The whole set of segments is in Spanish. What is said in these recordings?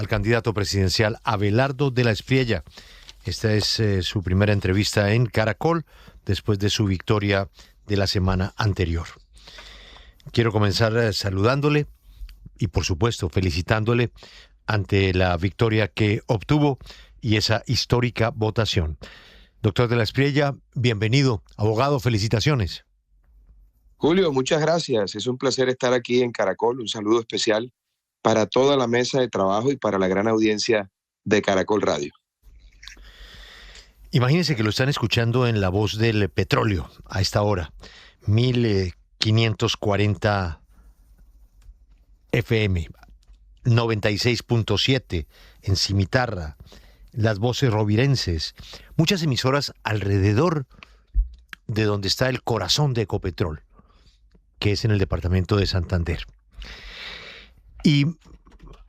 al candidato presidencial Abelardo de la Espriella. Esta es su primera entrevista en Caracol después de su victoria de la semana anterior. Quiero comenzar saludándole y, por supuesto, felicitándole ante la victoria que obtuvo y esa histórica votación. Doctor de la Espriella, bienvenido. Abogado, felicitaciones. Julio, muchas gracias. Es un placer estar aquí en Caracol. Un saludo especial para toda la mesa de trabajo y para la gran audiencia de Caracol Radio. Imagínense que lo están escuchando en La Voz del Petróleo a esta hora, 1540 FM, 96.7 en Cimitarra, Las Voces Rovirenses, muchas emisoras alrededor de donde está el corazón de Ecopetrol, que es en el departamento de Santander. Y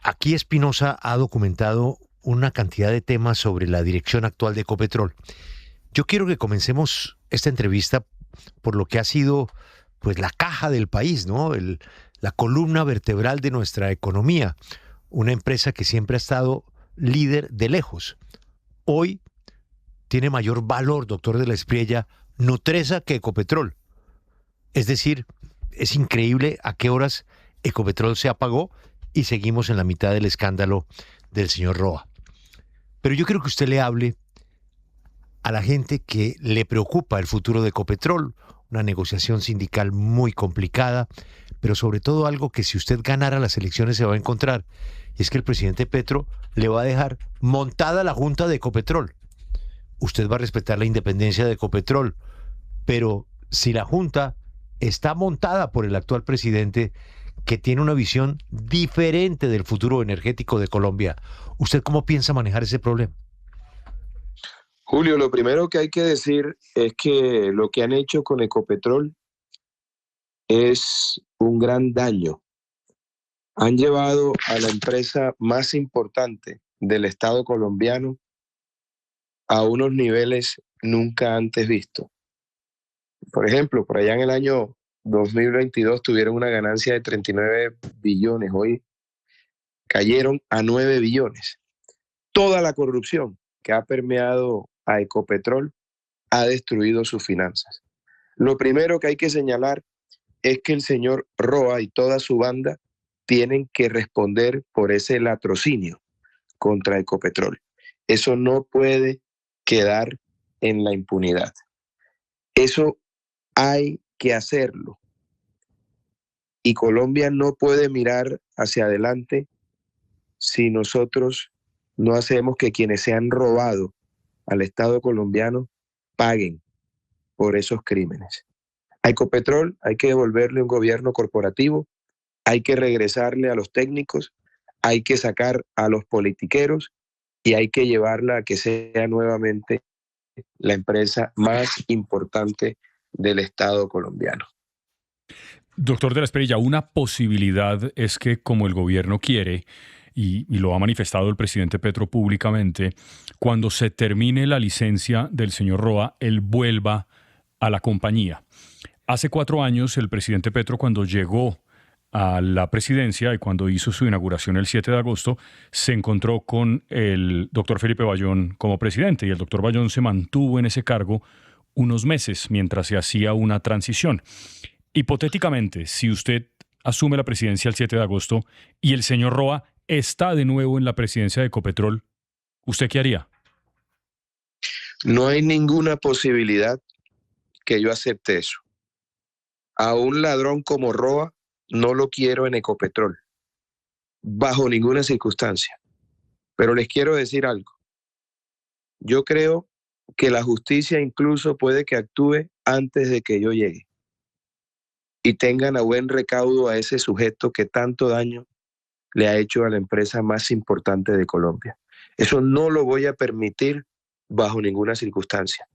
aquí Espinosa ha documentado una cantidad de temas sobre la dirección actual de Ecopetrol. Yo quiero que comencemos esta entrevista por lo que ha sido pues la caja del país, ¿no? La columna vertebral de nuestra economía, una empresa que siempre ha estado líder de lejos. Hoy tiene mayor valor, doctor de la Espriella, Nutresa que Ecopetrol. Es decir, es increíble a qué horas Ecopetrol se apagó y seguimos en la mitad del escándalo del señor Roa. Pero yo quiero que usted le hable a la gente que le preocupa el futuro de Ecopetrol, una negociación sindical muy complicada, pero sobre todo algo que si usted ganara las elecciones se va a encontrar, y es que el presidente Petro le va a dejar montada la junta de Ecopetrol. Usted va a respetar la independencia de Ecopetrol, pero si la junta está montada por el actual presidente, que tiene una visión diferente del futuro energético de Colombia, ¿usted cómo piensa manejar ese problema? Julio, lo primero que hay que decir es que lo que han hecho con Ecopetrol es un gran daño. Han llevado a la empresa más importante del Estado colombiano a unos niveles nunca antes vistos. Por ejemplo, por allá en el año 2022 tuvieron una ganancia de 39 billones, hoy cayeron a 9 billones. Toda la corrupción que ha permeado a Ecopetrol ha destruido sus finanzas. Lo primero que hay que señalar es que el señor Roa y toda su banda tienen que responder por ese latrocinio contra Ecopetrol. Eso no puede quedar en la impunidad. Eso hay que hacerlo. Y Colombia no puede mirar hacia adelante si nosotros no hacemos que quienes se han robado al Estado colombiano paguen por esos crímenes. A Ecopetrol hay que devolverle un gobierno corporativo, hay que regresarle a los técnicos, hay que sacar a los politiqueros y hay que llevarla a que sea nuevamente la empresa más importante del Estado colombiano. Doctor de la Espriella, una posibilidad es que, como el gobierno quiere, y lo ha manifestado el presidente Petro públicamente, cuando se termine la licencia del señor Roa, él vuelva a la compañía. Hace 4 años, el presidente Petro, cuando llegó a la presidencia y cuando hizo su inauguración el 7 de agosto, se encontró con el doctor Felipe Bayón como presidente, y el doctor Bayón se mantuvo en ese cargo unos meses mientras se hacía una transición. Hipotéticamente, si usted asume la presidencia el 7 de agosto y el señor Roa está de nuevo en la presidencia de Ecopetrol, ¿usted qué haría? No hay ninguna posibilidad que yo acepte eso. A un ladrón como Roa no lo quiero en Ecopetrol, bajo ninguna circunstancia. Pero les quiero decir algo. Yo creo que la justicia incluso puede que actúe antes de que yo llegue y tengan a buen recaudo a ese sujeto que tanto daño le ha hecho a la empresa más importante de Colombia. Eso no lo voy a permitir bajo ninguna circunstancia.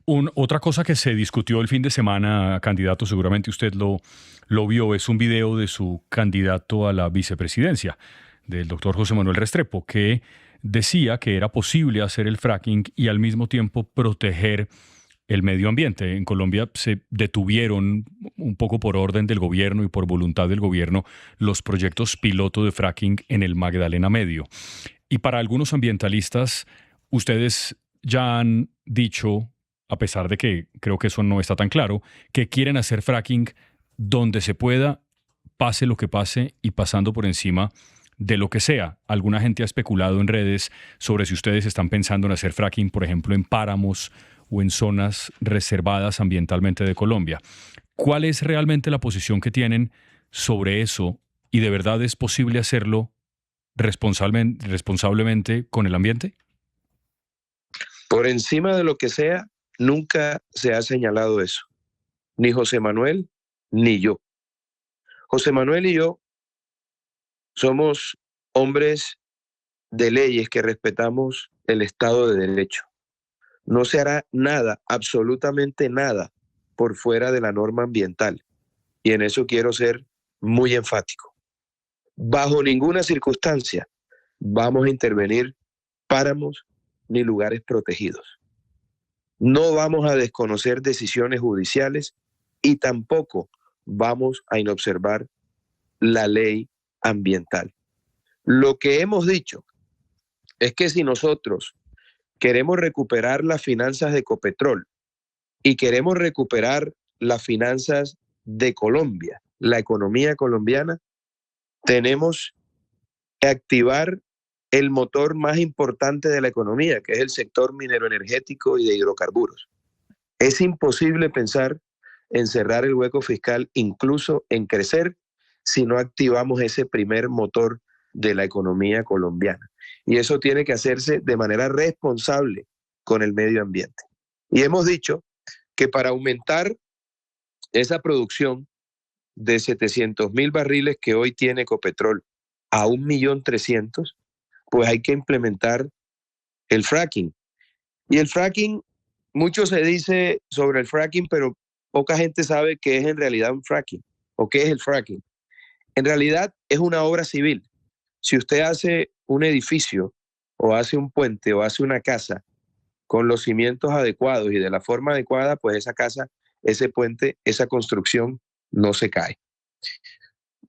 Otra cosa que se discutió el fin de semana, candidato, seguramente usted lo vio, es un video de su candidato a la vicepresidencia, del doctor José Manuel Restrepo, que decía que era posible hacer el fracking y al mismo tiempo proteger el medio ambiente. En Colombia se detuvieron un poco por orden del gobierno y por voluntad del gobierno los proyectos piloto de fracking en el Magdalena Medio. Y para algunos ambientalistas, ustedes ya han dicho, a pesar de que creo que eso no está tan claro, que quieren hacer fracking donde se pueda, pase lo que pase y pasando por encima de lo que sea. Alguna gente ha especulado en redes sobre si ustedes están pensando en hacer fracking, por ejemplo, en páramos o en zonas reservadas ambientalmente de Colombia. ¿Cuál es realmente la posición que tienen sobre eso? ¿Y de verdad es posible hacerlo responsablemente con el ambiente? Por encima de lo que sea, nunca se ha señalado eso. Ni José Manuel, ni yo. José Manuel y yo somos hombres de leyes que respetamos el Estado de Derecho. No se hará nada, absolutamente nada, por fuera de la norma ambiental. Y en eso quiero ser muy enfático. Bajo ninguna circunstancia vamos a intervenir páramos ni lugares protegidos. No vamos a desconocer decisiones judiciales y tampoco vamos a inobservar la ley ambiental. Lo que hemos dicho es que si nosotros queremos recuperar las finanzas de Ecopetrol y queremos recuperar las finanzas de Colombia, la economía colombiana, tenemos que activar el motor más importante de la economía, que es el sector mineroenergético y de hidrocarburos. Es imposible pensar en cerrar el hueco fiscal, incluso en crecer, si no activamos ese primer motor de la economía colombiana. Y eso tiene que hacerse de manera responsable con el medio ambiente. Y hemos dicho que para aumentar esa producción de 700,000 barriles que hoy tiene Ecopetrol a 1.300.000, pues hay que implementar el fracking. Y el fracking, mucho se dice sobre el fracking, pero poca gente sabe qué es en realidad un fracking o qué es el fracking. En realidad es una obra civil. Si usted hace un edificio o hace un puente o hace una casa con los cimientos adecuados y de la forma adecuada, pues esa casa, ese puente, esa construcción no se cae.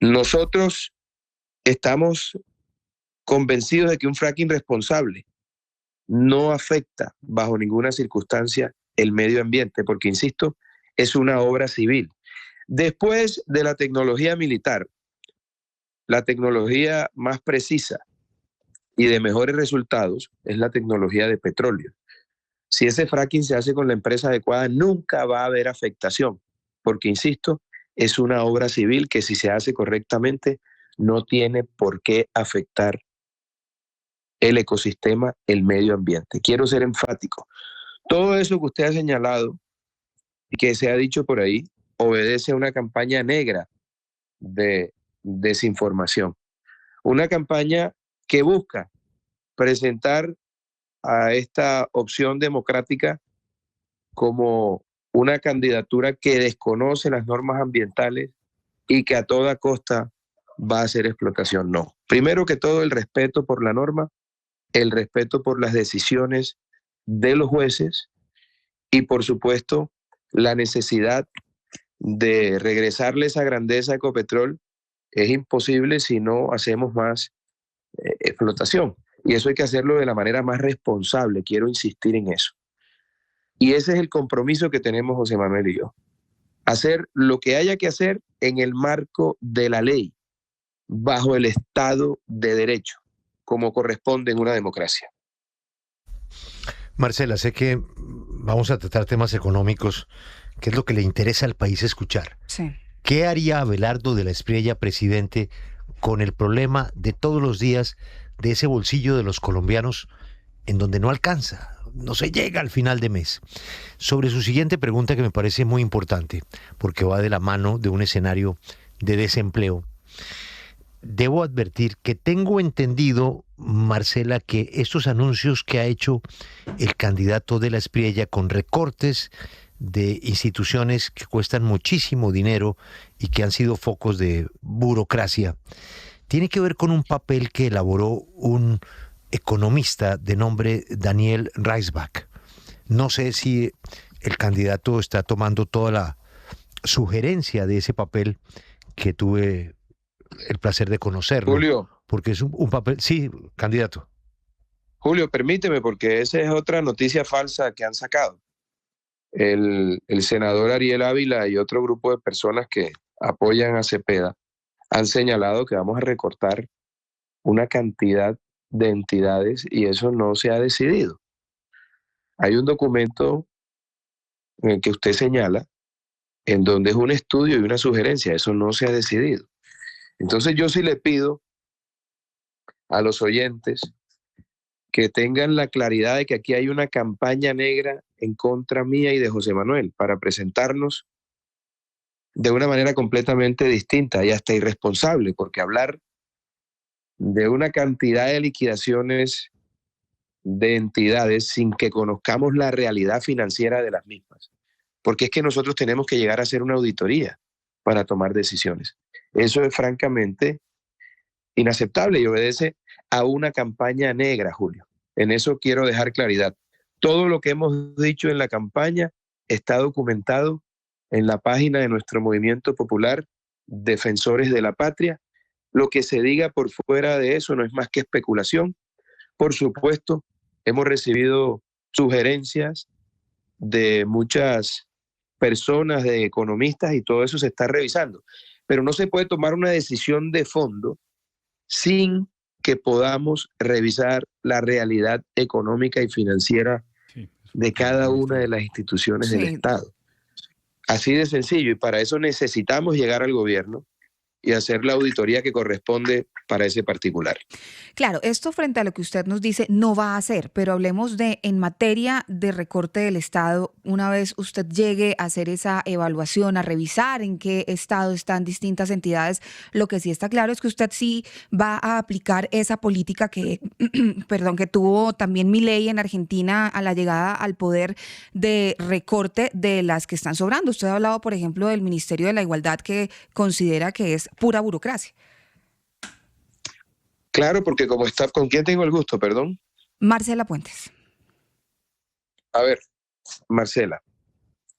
Nosotros estamos convencidos de que un fracking responsable no afecta bajo ninguna circunstancia el medio ambiente, porque, insisto, es una obra civil. Después de la tecnología militar, la tecnología más precisa y de mejores resultados es la tecnología de petróleo. Si ese fracking se hace con la empresa adecuada, nunca va a haber afectación, porque, insisto, es una obra civil que si se hace correctamente no tiene por qué afectar el ecosistema, el medio ambiente. Quiero ser enfático. Todo eso que usted ha señalado y que se ha dicho por ahí obedece a una campaña negra de desinformación. Una campaña que busca presentar a esta opción democrática como una candidatura que desconoce las normas ambientales y que a toda costa va a hacer explotación. No. Primero que todo, el respeto por la norma, el respeto por las decisiones de los jueces y, por supuesto, la necesidad de regresarle esa grandeza a Ecopetrol es imposible si no hacemos más explotación. Y eso hay que hacerlo de la manera más responsable, quiero insistir en eso. Y ese es el compromiso que tenemos José Manuel y yo. Hacer lo que haya que hacer en el marco de la ley, bajo el Estado de Derecho, como corresponde en una democracia. Marcela, sé que vamos a tratar temas económicos, que es lo que le interesa al país escuchar. Sí. ¿Qué haría Abelardo de la Espriella, presidente, con el problema de todos los días de ese bolsillo de los colombianos en donde no alcanza, no se llega al final de mes? Sobre su siguiente pregunta, que me parece muy importante, porque va de la mano de un escenario de desempleo, debo advertir que tengo entendido, Marcela, que estos anuncios que ha hecho el candidato de la Espriella con recortes de instituciones que cuestan muchísimo dinero y que han sido focos de burocracia, tiene que ver con un papel que elaboró un economista de nombre Daniel Reisbach. No sé si el candidato está tomando toda la sugerencia de ese papel que tuve el placer de conocerlo. Julio, Porque es un papel, sí, candidato. Julio, permíteme, porque esa es otra noticia falsa que han sacado. El senador Ariel Ávila y otro grupo de personas que apoyan a Cepeda han señalado que vamos a recortar una cantidad de entidades y eso no se ha decidido. Hay un documento en el que usted señala, en donde es un estudio y una sugerencia, eso no se ha decidido. Entonces yo sí le pido a los oyentes que tengan la claridad de que aquí hay una campaña negra en contra mía y de José Manuel para presentarnos de una manera completamente distinta y hasta irresponsable, porque hablar de una cantidad de liquidaciones de entidades sin que conozcamos la realidad financiera de las mismas, porque es que nosotros tenemos que llegar a hacer una auditoría para tomar decisiones. Eso es francamente inaceptable y obedece a una campaña negra, Julio. En eso quiero dejar claridad. Todo lo que hemos dicho en la campaña está documentado en la página de nuestro movimiento popular, Defensores de la Patria. Lo que se diga por fuera de eso no es más que especulación. Por supuesto, hemos recibido sugerencias de muchas personas, de economistas, y todo eso se está revisando. Pero no se puede tomar una decisión de fondo sin que podamos revisar la realidad económica y financiera de cada una de las instituciones del Estado. Así de sencillo, y para eso necesitamos llegar al gobierno y hacer la auditoría que corresponde para ese particular. Claro, esto frente a lo que usted nos dice no va a hacer, pero hablemos de en materia de recorte del Estado, una vez usted llegue a hacer esa evaluación, a revisar en qué estado están distintas entidades, lo que sí está claro es que usted sí va a aplicar esa política que, perdón, que tuvo también Milei en Argentina a la llegada al poder de recorte de las que están sobrando. Usted ha hablado, por ejemplo, del Ministerio de la Igualdad, que considera que es pura burocracia. Claro, porque como está, ¿con quién tengo el gusto, perdón? Marcela Puentes. A ver, Marcela,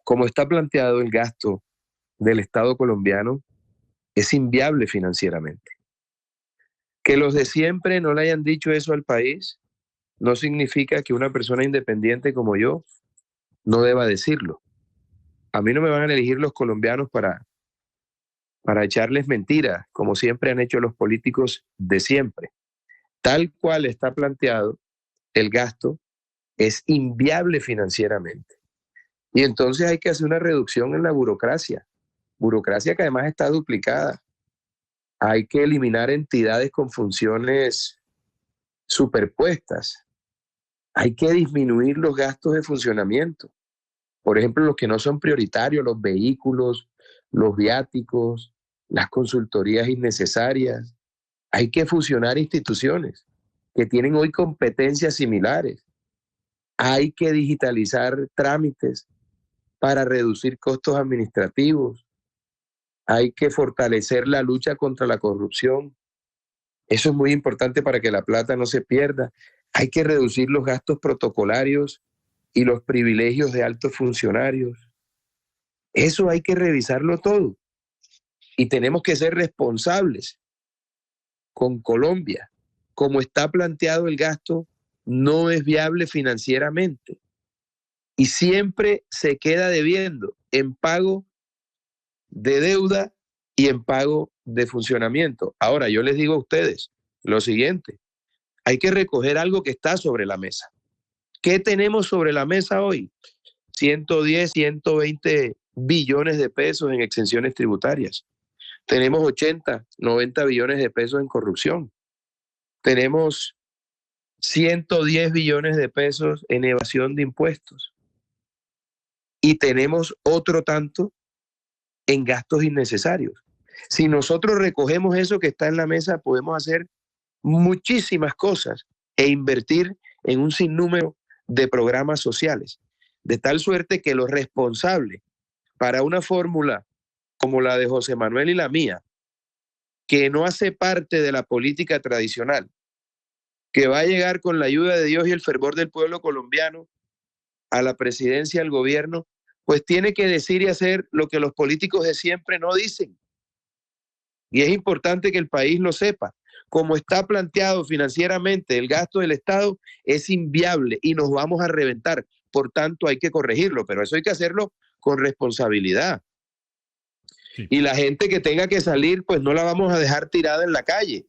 como está planteado el gasto del Estado colombiano, es inviable financieramente. Que los de siempre no le hayan dicho eso al país, no significa que una persona independiente como yo no deba decirlo. A mí no me van a elegir los colombianos para echarles mentiras, como siempre han hecho los políticos de siempre. Tal cual está planteado, el gasto es inviable financieramente. Y entonces hay que hacer una reducción en la burocracia que además está duplicada. Hay que eliminar entidades con funciones superpuestas. Hay que disminuir los gastos de funcionamiento. Por ejemplo, los que no son prioritarios, los vehículos, los viáticos, las consultorías innecesarias. Hay que fusionar instituciones que tienen hoy competencias similares. Hay que digitalizar trámites para reducir costos administrativos. Hay que fortalecer la lucha contra la corrupción. Eso es muy importante para que la plata no se pierda. Hay que reducir los gastos protocolarios y los privilegios de altos funcionarios. Eso hay que revisarlo todo. Y tenemos que ser responsables con Colombia. Como está planteado el gasto, no es viable financieramente. Y siempre se queda debiendo en pago de deuda y en pago de funcionamiento. Ahora, yo les digo a ustedes lo siguiente. Hay que recoger algo que está sobre la mesa. ¿Qué tenemos sobre la mesa hoy? 110, 120 billones de pesos en exenciones tributarias. Tenemos 80, 90 billones de pesos en corrupción. Tenemos 110 billones de pesos en evasión de impuestos. Y tenemos otro tanto en gastos innecesarios. Si nosotros recogemos eso que está en la mesa, podemos hacer muchísimas cosas e invertir en un sinnúmero de programas sociales. De tal suerte que los responsables para una fórmula como la de José Manuel y la mía, que no hace parte de la política tradicional, que va a llegar con la ayuda de Dios y el fervor del pueblo colombiano a la presidencia del gobierno, pues tiene que decir y hacer lo que los políticos de siempre no dicen. Y es importante que el país lo sepa. Como está planteado financieramente el gasto del Estado, es inviable y nos vamos a reventar. Por tanto, hay que corregirlo, pero eso hay que hacerlo con responsabilidad. Sí. Y la gente que tenga que salir, pues no la vamos a dejar tirada en la calle.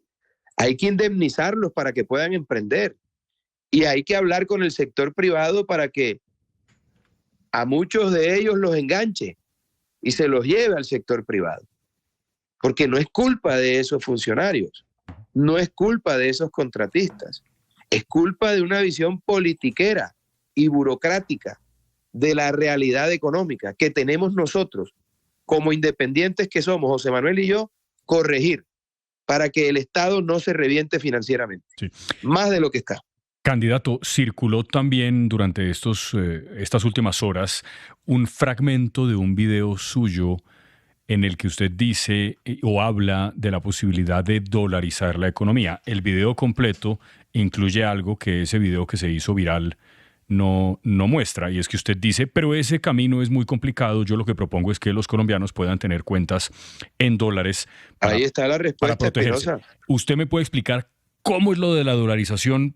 Hay que indemnizarlos para que puedan emprender. Y hay que hablar con el sector privado para que a muchos de ellos los enganche y se los lleve al sector privado. Porque no es culpa de esos funcionarios, no es culpa de esos contratistas, es culpa de una visión politiquera y burocrática de la realidad económica que tenemos nosotros, como independientes que somos, José Manuel y yo, corregir para que el Estado no se reviente financieramente, Sí. más de lo que está. Candidato, circuló también durante estas últimas horas un fragmento de un video suyo en el que usted dice o habla de la posibilidad de dolarizar la economía. El video completo incluye algo que ese video que se hizo viral no muestra, y es que usted dice, pero ese camino es muy complicado, yo lo que propongo es que los colombianos puedan tener cuentas en dólares Ahí está la para respuesta, protegerse. Espinosa. ¿Usted me puede explicar cómo es lo de la dolarización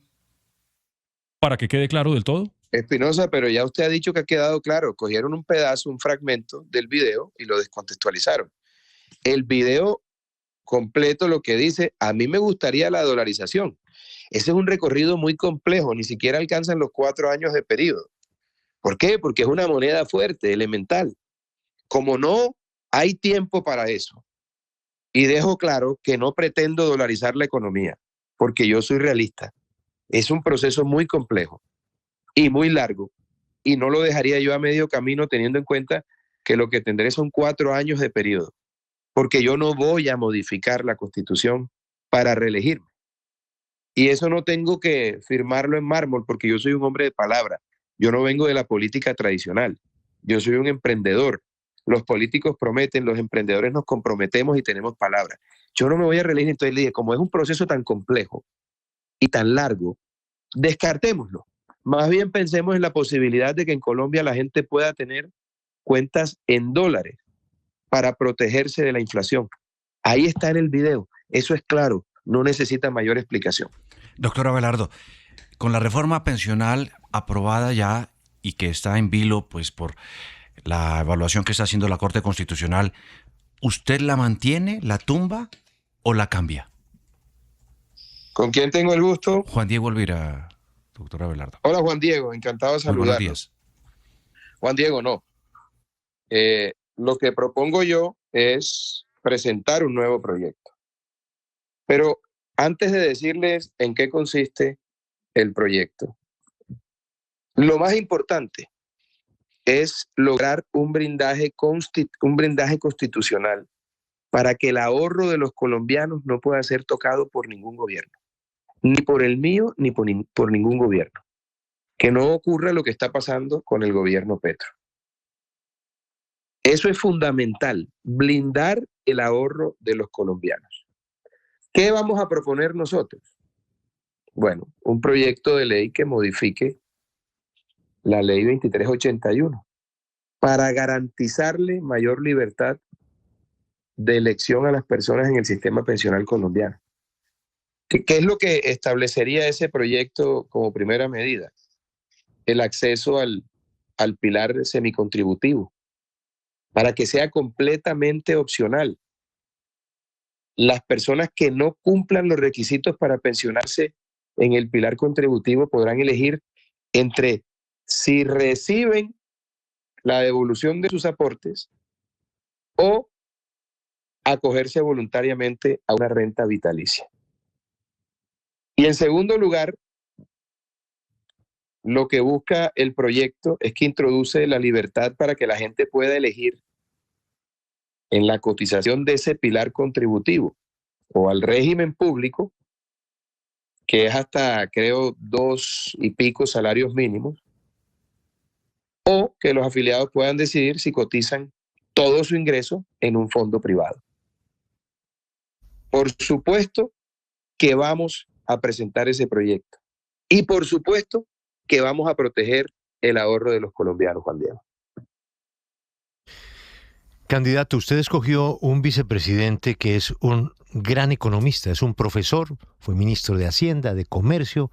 para que quede claro del todo? Espinosa, pero ya usted ha dicho que ha quedado claro. Cogieron un pedazo, un fragmento del video y lo descontextualizaron. El video completo lo que dice, a mí me gustaría la dolarización. Ese es un recorrido muy complejo, ni siquiera alcanzan los 4 años de periodo. ¿Por qué? Porque es una moneda fuerte, elemental. Como no hay tiempo para eso, y dejo claro que no pretendo dolarizar la economía, porque yo soy realista. Es un proceso muy complejo y muy largo, y no lo dejaría yo a medio camino teniendo en cuenta que lo que tendré son 4 años de periodo, porque yo no voy a modificar la Constitución para reelegirme. Y eso no tengo que firmarlo en mármol porque yo soy un hombre de palabra. Yo no vengo de la política tradicional. Yo soy un emprendedor. Los políticos prometen, los emprendedores nos comprometemos y tenemos palabra. Yo no me voy a reelegir, entonces le dije, como es un proceso tan complejo y tan largo, descartémoslo. Más bien pensemos en la posibilidad de que en Colombia la gente pueda tener cuentas en dólares para protegerse de la inflación. Ahí está en el video. Eso es claro. No necesita mayor explicación. Doctor Abelardo, con la reforma pensional aprobada ya y que está en vilo pues por la evaluación que está haciendo la Corte Constitucional, ¿usted la mantiene, la tumba o la cambia? ¿Con quién tengo el gusto? Juan Diego Elvira, doctor Abelardo. Hola Juan Diego, encantado de Muy buenos saludarlo. días. Juan Diego, no. Lo que propongo yo es presentar un nuevo proyecto. Pero antes de decirles en qué consiste el proyecto, lo más importante es lograr un blindaje constitucional para que el ahorro de los colombianos no pueda ser tocado por ningún gobierno, ni por el mío, ni por ningún gobierno. Que no ocurra lo que está pasando con el gobierno Petro. Eso es fundamental, blindar el ahorro de los colombianos. ¿Qué vamos a proponer nosotros? Bueno, un proyecto de ley que modifique la ley 2381 para garantizarle mayor libertad de elección a las personas en el sistema pensional colombiano. ¿Qué es lo que establecería ese proyecto como primera medida? El acceso al pilar semicontributivo, para que sea completamente opcional. Las personas que no cumplan los requisitos para pensionarse en el pilar contributivo podrán elegir entre si reciben la devolución de sus aportes o acogerse voluntariamente a una renta vitalicia. Y en segundo lugar, lo que busca el proyecto es que introduce la libertad para que la gente pueda elegir en la cotización de ese pilar contributivo o al régimen público, que es hasta, creo, 2 y pico salarios mínimos, o que los afiliados puedan decidir si cotizan todo su ingreso en un fondo privado. Por supuesto que vamos a presentar ese proyecto y por supuesto que vamos a proteger el ahorro de los colombianos, Juan Diego. Candidato, usted escogió un vicepresidente que es un gran economista, es un profesor, fue ministro de Hacienda, de Comercio,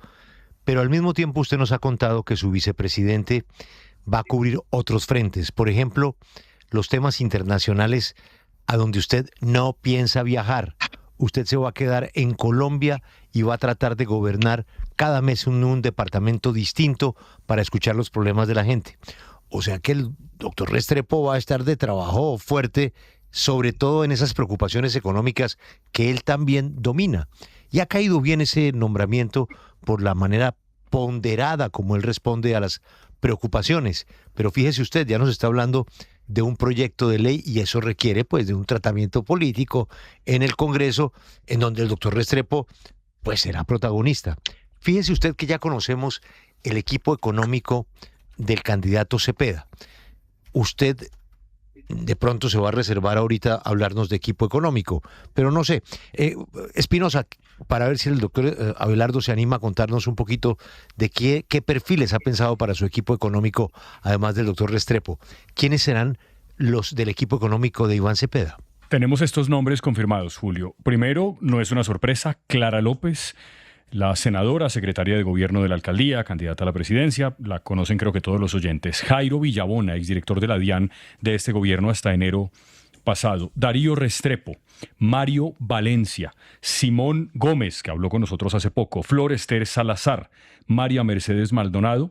pero al mismo tiempo usted nos ha contado que su vicepresidente va a cubrir otros frentes. Por ejemplo, los temas internacionales a donde usted no piensa viajar. Usted se va a quedar en Colombia y va a tratar de gobernar cada mes en un departamento distinto para escuchar los problemas de la gente. O sea que el doctor Restrepo va a estar de trabajo fuerte, sobre todo en esas preocupaciones económicas que él también domina. Y ha caído bien ese nombramiento por la manera ponderada como él responde a las preocupaciones. Pero fíjese usted, ya nos está hablando de un proyecto de ley y eso requiere pues de un tratamiento político en el Congreso en donde el doctor Restrepo pues será protagonista. Fíjese usted que ya conocemos el equipo económico del candidato Cepeda. Usted de pronto se va a reservar ahorita a hablarnos de equipo económico, pero no sé. Espinosa, para ver si el doctor Abelardo se anima a contarnos un poquito de qué perfiles ha pensado para su equipo económico, además del doctor Restrepo. ¿Quiénes serán los del equipo económico de Iván Cepeda? Tenemos estos nombres confirmados, Julio. Primero, no es una sorpresa, Clara López, la senadora, secretaria de gobierno de la alcaldía, candidata a la presidencia, la conocen creo que todos los oyentes. Jairo Villabona, exdirector de la DIAN de este gobierno hasta enero pasado. Darío Restrepo, Mario Valencia, Simón Gómez, que habló con nosotros hace poco, Flor Ester Salazar, María Mercedes Maldonado,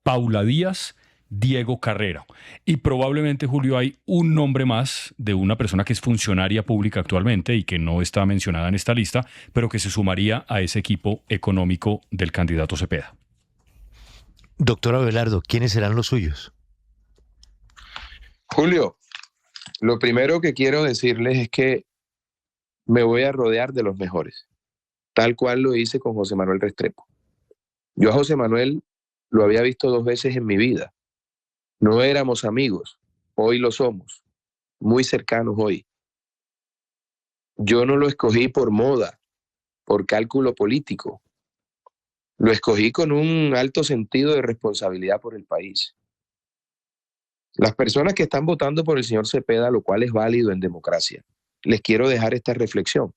Paula Díaz, Diego Carrera. Y probablemente, Julio, hay un nombre más de una persona que es funcionaria pública actualmente y que no está mencionada en esta lista, pero que se sumaría a ese equipo económico del candidato Cepeda. Doctor Abelardo, ¿quiénes serán los suyos? Julio, lo primero que quiero decirles es que me voy a rodear de los mejores, tal cual lo hice con José Manuel Restrepo. Yo a José Manuel lo había visto 2 veces en mi vida. No éramos amigos, hoy lo somos, muy cercanos hoy. Yo no lo escogí por moda, por cálculo político. Lo escogí con un alto sentido de responsabilidad por el país. Las personas que están votando por el señor Cepeda, lo cual es válido en democracia, les quiero dejar esta reflexión.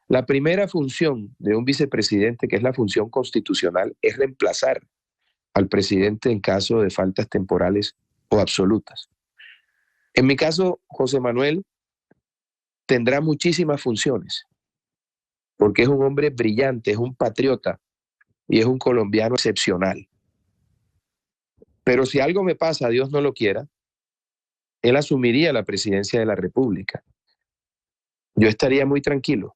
La primera función de un vicepresidente, que es la función constitucional, es reemplazar al presidente en caso de faltas temporales o absolutas. En mi caso, José Manuel tendrá muchísimas funciones, porque es un hombre brillante, es un patriota y es un colombiano excepcional. Pero si algo me pasa, Dios no lo quiera, él asumiría la presidencia de la República. Yo estaría muy tranquilo,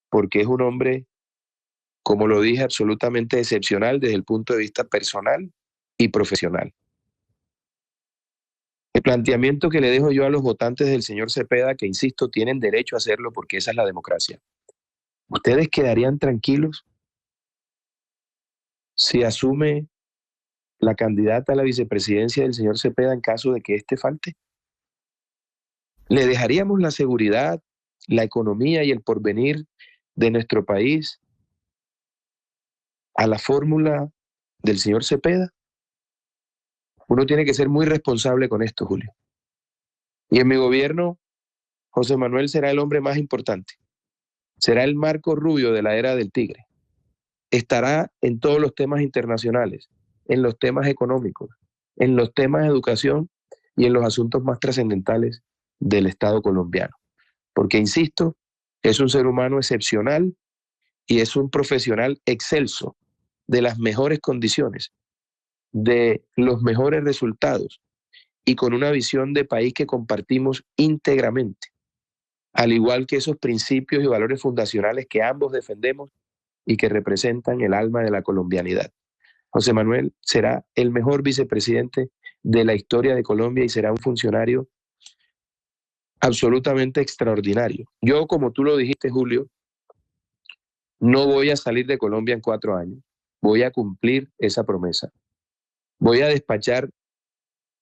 porque es un hombre, como lo dije, absolutamente excepcional desde el punto de vista personal y profesional. El planteamiento que le dejo yo a los votantes del señor Cepeda, que insisto, tienen derecho a hacerlo porque esa es la democracia. ¿Ustedes quedarían tranquilos si asume la candidata a la vicepresidencia del señor Cepeda en caso de que éste falte? ¿Le dejaríamos la seguridad, la economía y el porvenir de nuestro país a la fórmula del señor Cepeda? Uno tiene que ser muy responsable con esto, Julio. Y en mi gobierno, José Manuel será el hombre más importante. Será el Marco Rubio de la era del tigre. Estará en todos los temas internacionales, en los temas económicos, en los temas de educación y en los asuntos más trascendentales del Estado colombiano. Porque, insisto, es un ser humano excepcional y es un profesional excelso, de las mejores condiciones, de los mejores resultados y con una visión de país que compartimos íntegramente, al igual que esos principios y valores fundacionales que ambos defendemos y que representan el alma de la colombianidad. José Manuel será el mejor vicepresidente de la historia de Colombia y será un funcionario absolutamente extraordinario. Yo, como tú lo dijiste, Julio, no voy a salir de Colombia en 4 años. Voy a cumplir esa promesa. Voy a despachar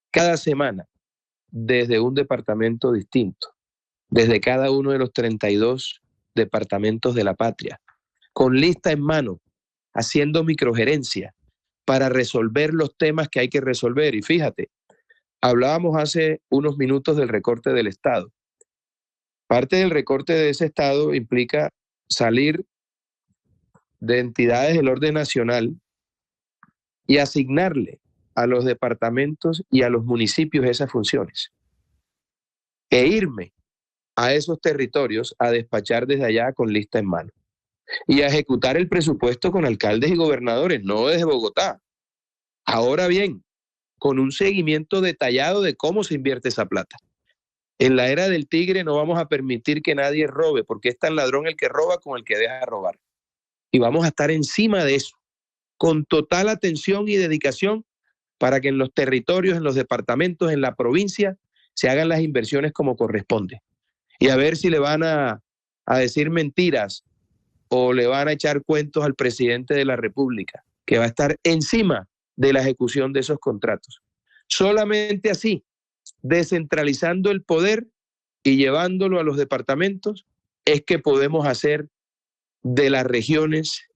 cada semana desde un departamento distinto, desde cada uno de los 32 departamentos de la patria, con lista en mano, haciendo microgerencia para resolver los temas que hay que resolver. Y fíjate, Hablábamos hace unos minutos del recorte del Estado. Parte del recorte de ese Estado implica salir de entidades del orden nacional y asignarle a los departamentos y a los municipios esas funciones. E irme a esos territorios a despachar desde allá con lista en mano. Y a ejecutar el presupuesto con alcaldes y gobernadores, no desde Bogotá. Ahora bien, con un seguimiento detallado de cómo se invierte esa plata. En la era del tigre no vamos a permitir que nadie robe, porque es tan ladrón el que roba como el que deja robar. Y vamos a estar encima de eso, con total atención y dedicación, para que en los territorios, en los departamentos, en la provincia, se hagan las inversiones como corresponde. Y a ver si le van a decir mentiras o le van a echar cuentos al presidente de la República, que va a estar encima de la ejecución de esos contratos. Solamente así, descentralizando el poder y llevándolo a los departamentos, es que podemos hacer de las regiones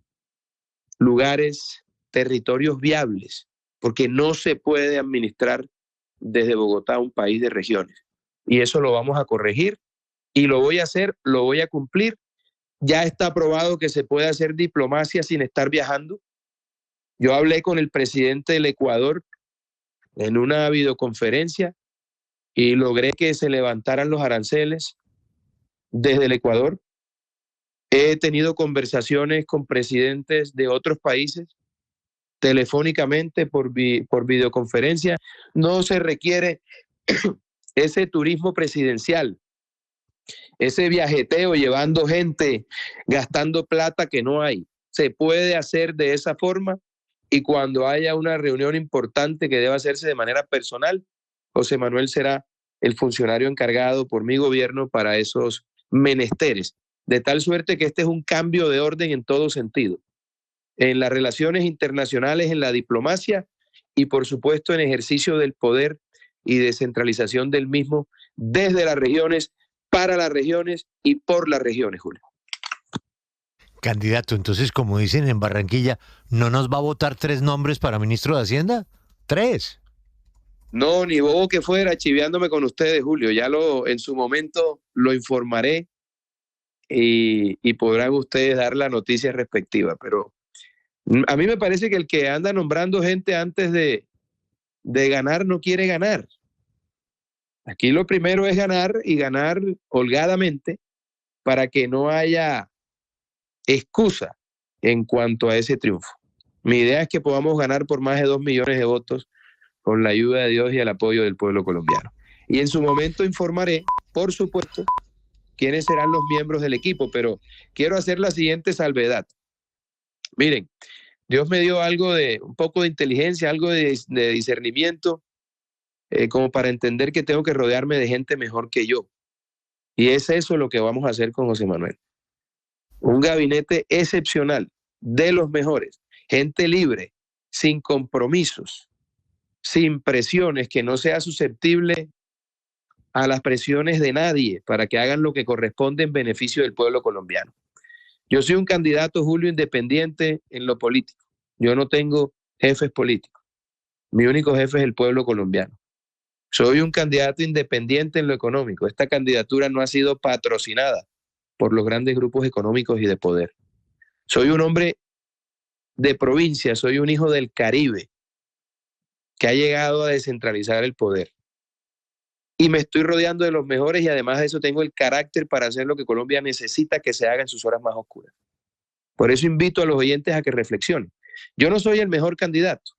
lugares, territorios viables, porque no se puede administrar desde Bogotá un país de regiones. Y eso lo vamos a corregir y lo voy a hacer, lo voy a cumplir. Ya está probado que se puede hacer diplomacia sin estar viajando. Yo hablé con el presidente del Ecuador en una videoconferencia y logré que se levantaran los aranceles desde el Ecuador. He tenido conversaciones con presidentes de otros países telefónicamente por videoconferencia. No se requiere ese turismo presidencial, ese viajeteo llevando gente, gastando plata que no hay. Se puede hacer de esa forma y cuando haya una reunión importante que deba hacerse de manera personal, José Manuel será el funcionario encargado por mi gobierno para esos menesteres. De tal suerte que este es un cambio de orden en todo sentido. En las relaciones internacionales, en la diplomacia y por supuesto en ejercicio del poder y descentralización del mismo desde las regiones, para las regiones y por las regiones, Julio. Candidato, entonces, como dicen en Barranquilla, ¿no nos va a votar 3 nombres para ministro de Hacienda? 3. No, ni bobo que fuera chiveándome con ustedes, Julio. Ya en su momento lo informaré y podrán ustedes dar la noticia respectiva. Pero a mí me parece que el que anda nombrando gente antes de ganar no quiere ganar. Aquí lo primero es ganar y ganar holgadamente para que no haya excusa en cuanto a ese triunfo. Mi idea es que podamos ganar por más de 2 millones de votos con la ayuda de Dios y el apoyo del pueblo colombiano. Y en su momento informaré, por supuesto, quiénes serán los miembros del equipo, pero quiero hacer la siguiente salvedad. Miren, Dios me dio un poco de inteligencia, algo de discernimiento, como para entender que tengo que rodearme de gente mejor que yo. Y es eso lo que vamos a hacer con José Manuel. Un gabinete excepcional, de los mejores, gente libre, sin compromisos, sin presiones, que no sea susceptible a las presiones de nadie para que hagan lo que corresponde en beneficio del pueblo colombiano. Yo soy un candidato, Julio, independiente en lo político. Yo no tengo jefes políticos. Mi único jefe es el pueblo colombiano. Soy un candidato independiente en lo económico. Esta candidatura no ha sido patrocinada por los grandes grupos económicos y de poder. Soy un hombre de provincia, soy un hijo del Caribe que ha llegado a descentralizar el poder. Y me estoy rodeando de los mejores y además de eso tengo el carácter para hacer lo que Colombia necesita que se haga en sus horas más oscuras. Por eso invito a los oyentes a que reflexionen. Yo no soy el mejor candidato.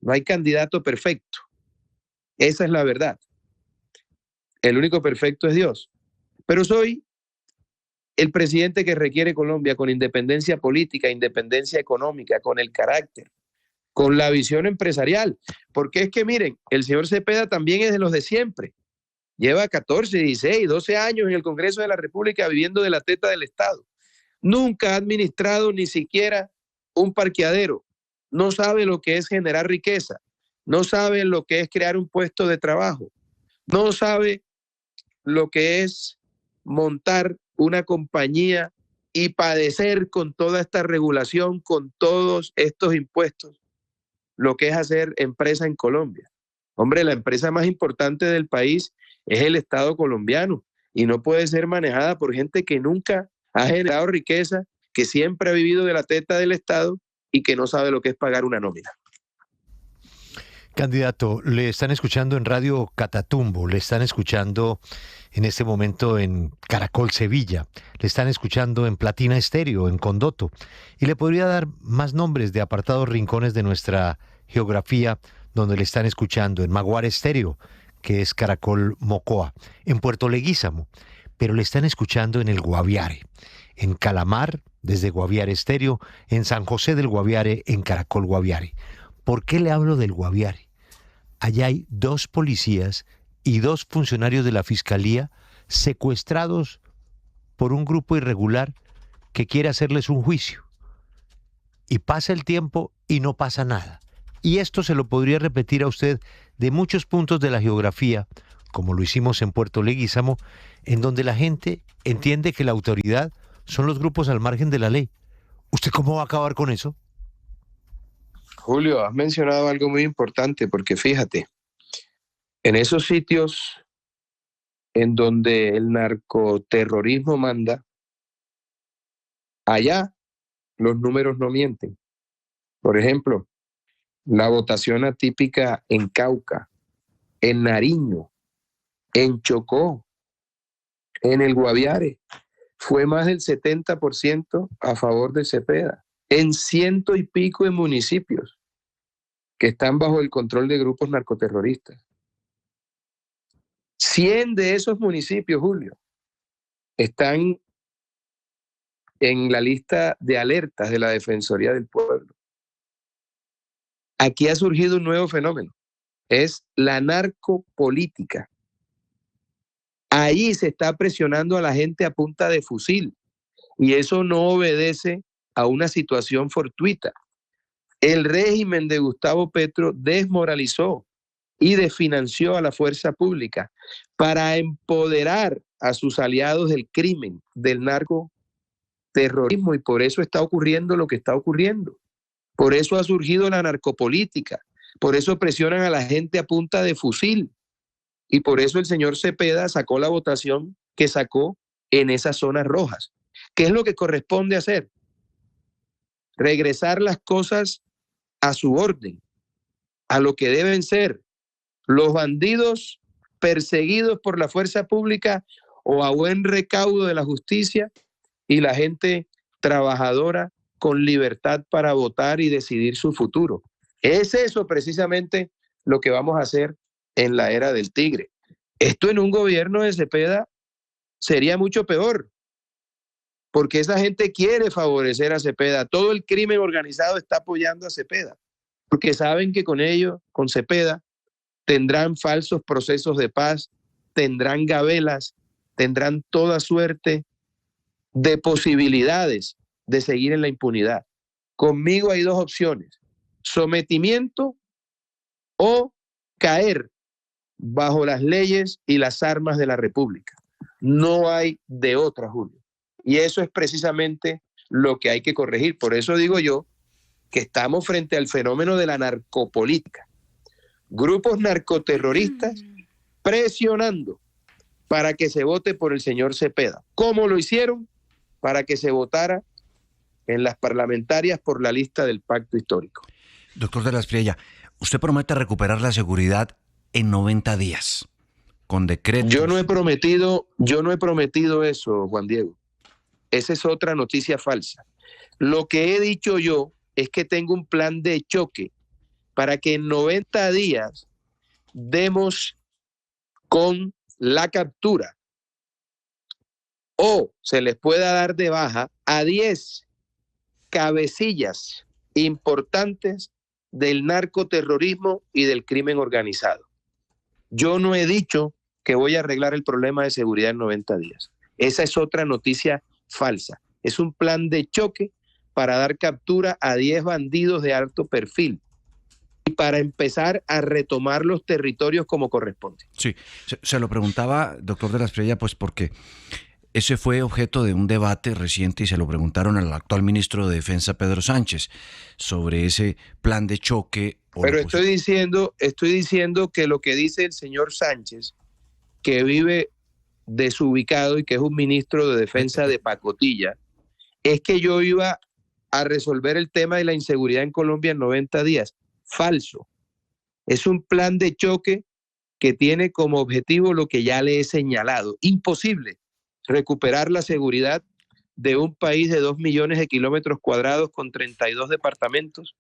No hay candidato perfecto. Esa es la verdad. El único perfecto es Dios. Pero soy el presidente que requiere Colombia con independencia política, independencia económica, con el carácter, con la visión empresarial. Porque es que miren, el señor Cepeda también es de los de siempre. Lleva 14, 16, 12 años en el Congreso de la República viviendo de la teta del Estado. Nunca ha administrado ni siquiera un parqueadero. No sabe lo que es generar riqueza. No sabe lo que es crear un puesto de trabajo. No sabe lo que es montar una compañía y padecer con toda esta regulación, con todos estos impuestos, lo que es hacer empresa en Colombia. Hombre, la empresa más importante del país es el Estado colombiano y no puede ser manejada por gente que nunca ha generado riqueza, que siempre ha vivido de la teta del Estado y que no sabe lo que es pagar una nómina. Candidato, le están escuchando en Radio Catatumbo, le están escuchando en este momento en Caracol Sevilla, le están escuchando en Platina Estéreo, en Condoto, y le podría dar más nombres de apartados rincones de nuestra geografía donde le están escuchando, en Maguar Estéreo, que es Caracol Mocoa, en Puerto Leguízamo, pero le están escuchando en el Guaviare, en Calamar, desde Guaviare Estéreo, en San José del Guaviare, en Caracol Guaviare. ¿Por qué le hablo del Guaviare? Allá hay 2 policías y 2 funcionarios de la Fiscalía secuestrados por un grupo irregular que quiere hacerles un juicio. Y pasa el tiempo y no pasa nada. Y esto se lo podría repetir a usted de muchos puntos de la geografía, como lo hicimos en Puerto Leguízamo, en donde la gente entiende que la autoridad son los grupos al margen de la ley. ¿Usted cómo va a acabar con eso? Julio, has mencionado algo muy importante porque fíjate, en esos sitios en donde el narcoterrorismo manda, allá los números no mienten. Por ejemplo, la votación atípica en Cauca, en Nariño, en Chocó, en el Guaviare, fue más del 70% a favor de Cepeda, en 100 y pico de municipios que están bajo el control de grupos narcoterroristas. 100 de esos municipios, Julio, están en la lista de alertas de la Defensoría del Pueblo. Aquí ha surgido un nuevo fenómeno, es la narcopolítica. Ahí se está presionando a la gente a punta de fusil y eso no obedece a una situación fortuita. El régimen de Gustavo Petro desmoralizó y desfinanció a la fuerza pública para empoderar a sus aliados del crimen, del narcoterrorismo, y por eso está ocurriendo lo que está ocurriendo. Por eso ha surgido la narcopolítica, por eso presionan a la gente a punta de fusil y por eso el señor Cepeda sacó la votación que sacó en esas zonas rojas. ¿Qué es lo que corresponde hacer? Regresar las cosas a su orden, a lo que deben ser los bandidos perseguidos por la fuerza pública o a buen recaudo de la justicia y la gente trabajadora con libertad para votar y decidir su futuro. Es eso precisamente lo que vamos a hacer en la era del tigre. Esto en un gobierno de Cepeda sería mucho peor, porque esa gente quiere favorecer a Cepeda. Todo el crimen organizado está apoyando a Cepeda, porque saben que con ello, con Cepeda, tendrán falsos procesos de paz, tendrán gabelas, tendrán toda suerte de posibilidades de seguir en la impunidad. Conmigo hay 2 opciones: sometimiento o caer bajo las leyes y las armas de la República. No hay de otra, Julio. Y eso es precisamente lo que hay que corregir. Por eso digo yo que estamos frente al fenómeno de la narcopolítica. Grupos narcoterroristas presionando para que se vote por el señor Cepeda. ¿Cómo lo hicieron? Para que se votara en las parlamentarias por la lista del pacto histórico. Doctor de la Espriella, usted promete recuperar la seguridad en 90 días, con decretos. Yo no he prometido eso, Juan Diego. Esa es otra noticia falsa. Lo que he dicho yo es que tengo un plan de choque para que en 90 días demos con la captura o se les pueda dar de baja a 10 cabecillas importantes del narcoterrorismo y del crimen organizado. Yo no he dicho que voy a arreglar el problema de seguridad en 90 días. Esa es otra noticia falsa. Es un plan de choque para dar captura a 10 bandidos de alto perfil y para empezar a retomar los territorios como corresponde. Sí, se lo preguntaba, doctor de la Espriella, pues porque ese fue objeto de un debate reciente y se lo preguntaron al actual ministro de Defensa, Pedro Sánchez, sobre ese plan de choque Pero estoy diciendo que lo que dice el señor Sánchez, que vive desubicado y que es un ministro de defensa de pacotilla, es que yo iba a resolver el tema de la inseguridad en Colombia en 90 días. Falso. Es un plan de choque que tiene como objetivo lo que ya le he señalado. Imposible recuperar la seguridad de un país de 2 millones de kilómetros cuadrados con 32 departamentos,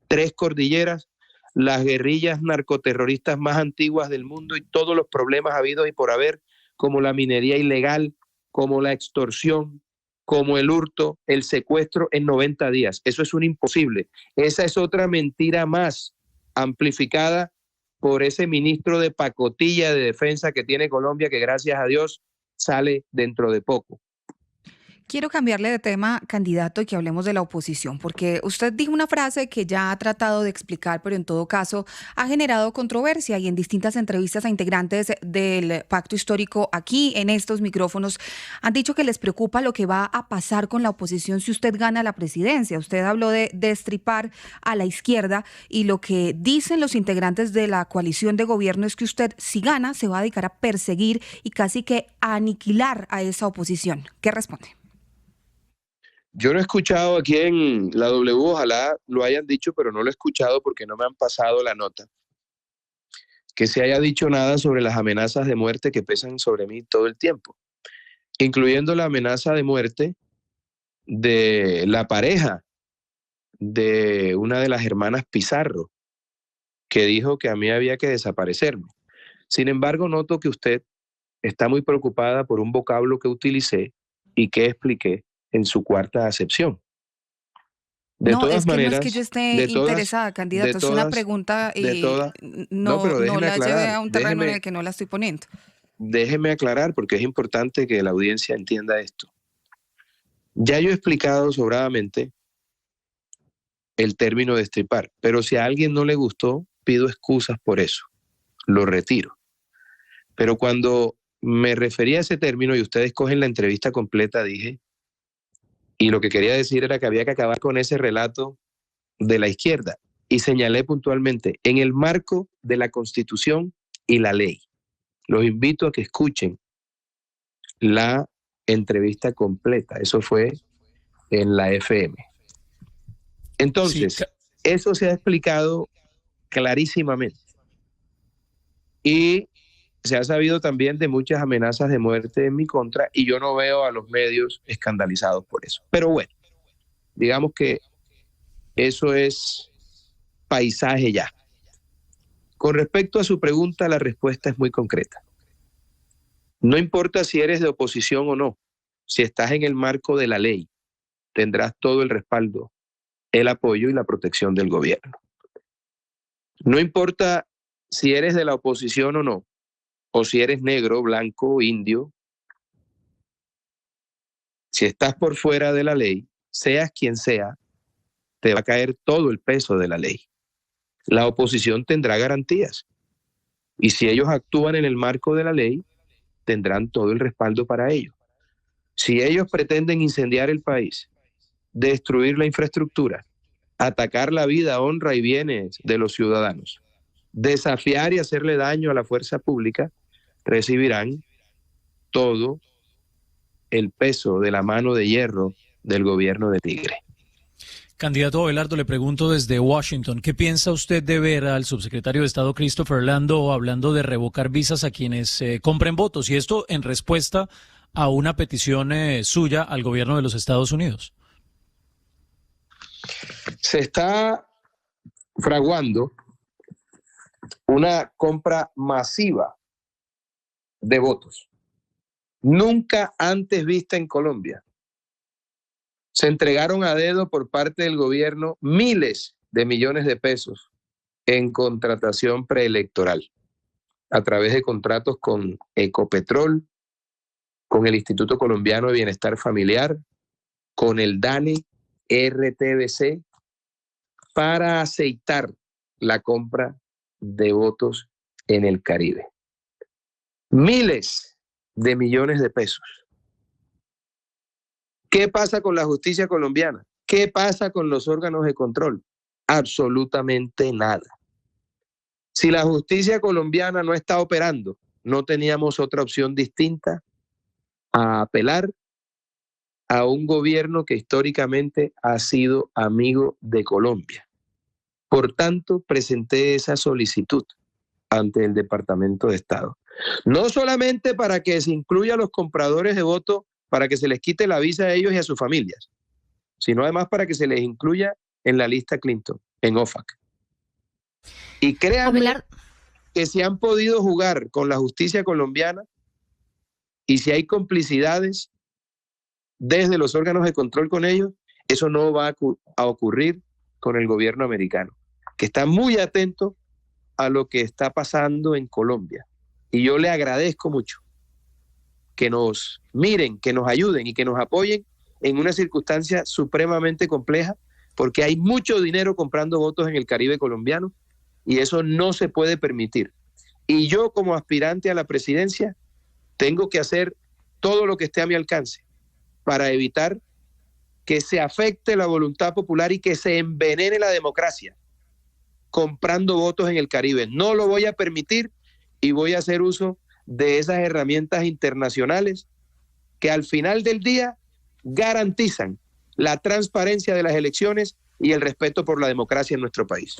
3 cordilleras, las guerrillas narcoterroristas más antiguas del mundo y todos los problemas habidos y por haber, como la minería ilegal, como la extorsión, como el hurto, el secuestro en 90 días. Eso es un imposible. Esa es otra mentira más amplificada por ese ministro de pacotilla de defensa que tiene Colombia, que gracias a Dios sale dentro de poco. Quiero cambiarle de tema, candidato, y que hablemos de la oposición, porque usted dijo una frase que ya ha tratado de explicar, pero en todo caso ha generado controversia y en distintas entrevistas a integrantes del pacto histórico aquí en estos micrófonos han dicho que les preocupa lo que va a pasar con la oposición si usted gana la presidencia. Usted habló de destripar a la izquierda y lo que dicen los integrantes de la coalición de gobierno es que usted, si gana, se va a dedicar a perseguir y casi que a aniquilar a esa oposición. ¿Qué responde? Yo no he escuchado aquí en la W, ojalá lo hayan dicho, pero no lo he escuchado porque no me han pasado la nota, que se haya dicho nada sobre las amenazas de muerte que pesan sobre mí todo el tiempo, incluyendo la amenaza de muerte de la pareja de una de las hermanas Pizarro, que dijo que a mí había que desaparecerme. Sin embargo, noto que usted está muy preocupada por un vocablo que utilicé y que expliqué en su cuarta acepción. No, es que yo esté interesada, candidato, es una pregunta y no la lleve a un terreno en el que no la estoy poniendo. Déjeme aclarar porque es importante que la audiencia entienda esto. Ya yo he explicado sobradamente el término destripar, pero si a alguien no le gustó, pido excusas por eso, lo retiro. Pero cuando me refería a ese término y ustedes cogen la entrevista completa, dije, y lo que quería decir era que había que acabar con ese relato de la izquierda. Y señalé puntualmente, en el marco de la Constitución y la ley. Los invito a que escuchen la entrevista completa. Eso fue en la FM. Entonces, sí, eso se ha explicado clarísimamente. Y se ha sabido también de muchas amenazas de muerte en mi contra y yo no veo a los medios escandalizados por eso. Pero bueno, digamos que eso es paisaje ya. Con respecto a su pregunta, la respuesta es muy concreta. No importa si eres de oposición o no, si estás en el marco de la ley, tendrás todo el respaldo, el apoyo y la protección del gobierno. No importa si eres de la oposición o no, o si eres negro, blanco, indio, si estás por fuera de la ley, seas quien sea, te va a caer todo el peso de la ley. La oposición tendrá garantías. Y si ellos actúan en el marco de la ley, tendrán todo el respaldo para ello. Si ellos pretenden incendiar el país, destruir la infraestructura, atacar la vida, honra y bienes de los ciudadanos, desafiar y hacerle daño a la fuerza pública, recibirán todo el peso de la mano de hierro del gobierno de Tigre. Candidato Abelardo, le pregunto desde Washington, ¿qué piensa usted de ver al subsecretario de Estado Christopher Orlando hablando de revocar visas a quienes compren votos? Y esto en respuesta a una petición suya al gobierno de los Estados Unidos. Se está fraguando una compra masiva de votos, nunca antes vista en Colombia. Se entregaron a dedo por parte del gobierno miles de millones de pesos en contratación preelectoral, a través de contratos con Ecopetrol, con el Instituto Colombiano de Bienestar Familiar, con el DANE, RTBC, para aceitar la compra de votos en el Caribe. Miles de millones de pesos. ¿Qué pasa con la justicia colombiana? ¿Qué pasa con los órganos de control? Absolutamente nada. Si la justicia colombiana no está operando, no teníamos otra opción distinta a apelar a un gobierno que históricamente ha sido amigo de Colombia. Por tanto, presenté esa solicitud ante el Departamento de Estado. No solamente para que se incluya a los compradores de votos, para que se les quite la visa a ellos y a sus familias, sino además para que se les incluya en la lista Clinton, en OFAC. Y créanme que si han podido jugar con la justicia colombiana y si hay complicidades desde los órganos de control con ellos, eso no va a ocurrir con el gobierno americano, que está muy atento a lo que está pasando en Colombia. Y yo le agradezco mucho que nos miren, que nos ayuden y que nos apoyen en una circunstancia supremamente compleja, porque hay mucho dinero comprando votos en el Caribe colombiano y eso no se puede permitir. Y yo, como aspirante a la presidencia, tengo que hacer todo lo que esté a mi alcance para evitar que se afecte la voluntad popular y que se envenene la democracia comprando votos en el Caribe. No lo voy a permitir y voy a hacer uso de esas herramientas internacionales que al final del día garantizan la transparencia de las elecciones y el respeto por la democracia en nuestro país.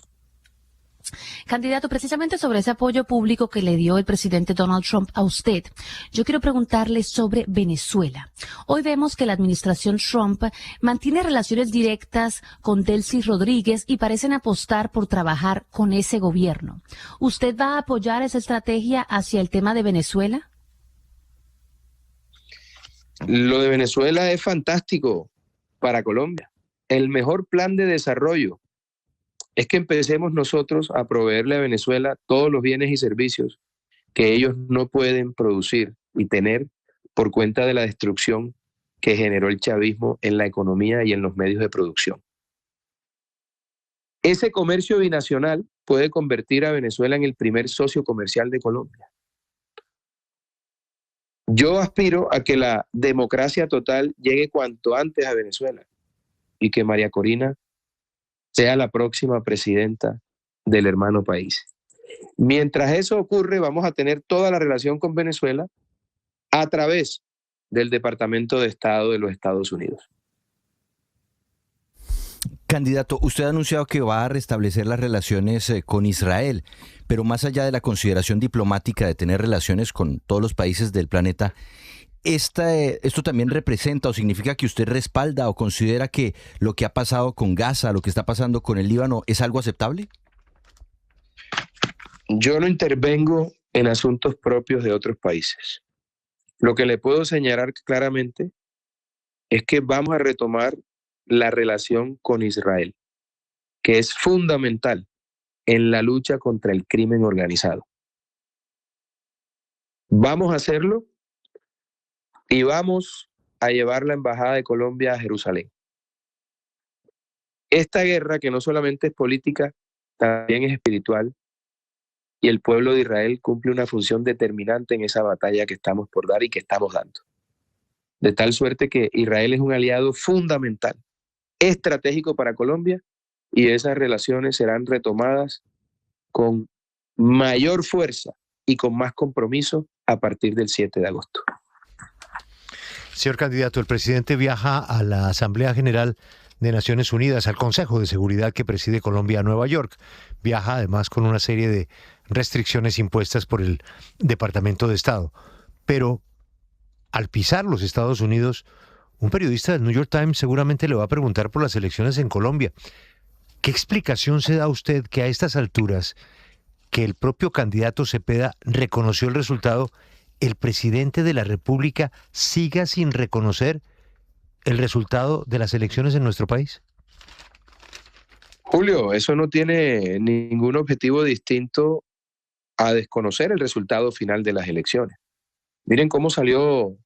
Candidato, precisamente sobre ese apoyo público que le dio el presidente Donald Trump a usted, yo quiero preguntarle sobre Venezuela. Hoy vemos que la administración Trump mantiene relaciones directas con Delcy Rodríguez y parecen apostar por trabajar con ese gobierno. ¿Usted va a apoyar esa estrategia hacia el tema de Venezuela? Lo de Venezuela es fantástico para Colombia. El mejor plan de desarrollo es que empecemos nosotros a proveerle a Venezuela todos los bienes y servicios que ellos no pueden producir y tener por cuenta de la destrucción que generó el chavismo en la economía y en los medios de producción. Ese comercio binacional puede convertir a Venezuela en el primer socio comercial de Colombia. Yo aspiro a que la democracia total llegue cuanto antes a Venezuela y que María Corina sea la próxima presidenta del hermano país. Mientras eso ocurre, vamos a tener toda la relación con Venezuela a través del Departamento de Estado de los Estados Unidos. Candidato, usted ha anunciado que va a restablecer las relaciones con Israel, pero más allá de la consideración diplomática de tener relaciones con todos los países del planeta, ¿esto también representa o significa que usted respalda o considera que lo que ha pasado con Gaza, lo que está pasando con el Líbano, es algo aceptable? Yo no intervengo en asuntos propios de otros países. Lo que le puedo señalar claramente es que vamos a retomar la relación con Israel, que es fundamental en la lucha contra el crimen organizado. Vamos a hacerlo y vamos a llevar la Embajada de Colombia a Jerusalén. Esta guerra, que no solamente es política, también es espiritual, y el pueblo de Israel cumple una función determinante en esa batalla que estamos por dar y que estamos dando. De tal suerte que Israel es un aliado fundamental, estratégico para Colombia, y esas relaciones serán retomadas con mayor fuerza y con más compromiso a partir del 7 de agosto. Señor candidato, el presidente viaja a la Asamblea General de Naciones Unidas, al Consejo de Seguridad que preside Colombia a Nueva York. Viaja además con una serie de restricciones impuestas por el Departamento de Estado. Pero al pisar los Estados Unidos, un periodista del New York Times seguramente le va a preguntar por las elecciones en Colombia. ¿Qué explicación se da usted que a estas alturas, que el propio candidato Cepeda reconoció el resultado, el presidente de la República siga sin reconocer el resultado de las elecciones en nuestro país? Julio, eso no tiene ningún objetivo distinto a desconocer el resultado final de las elecciones. Miren cómo salió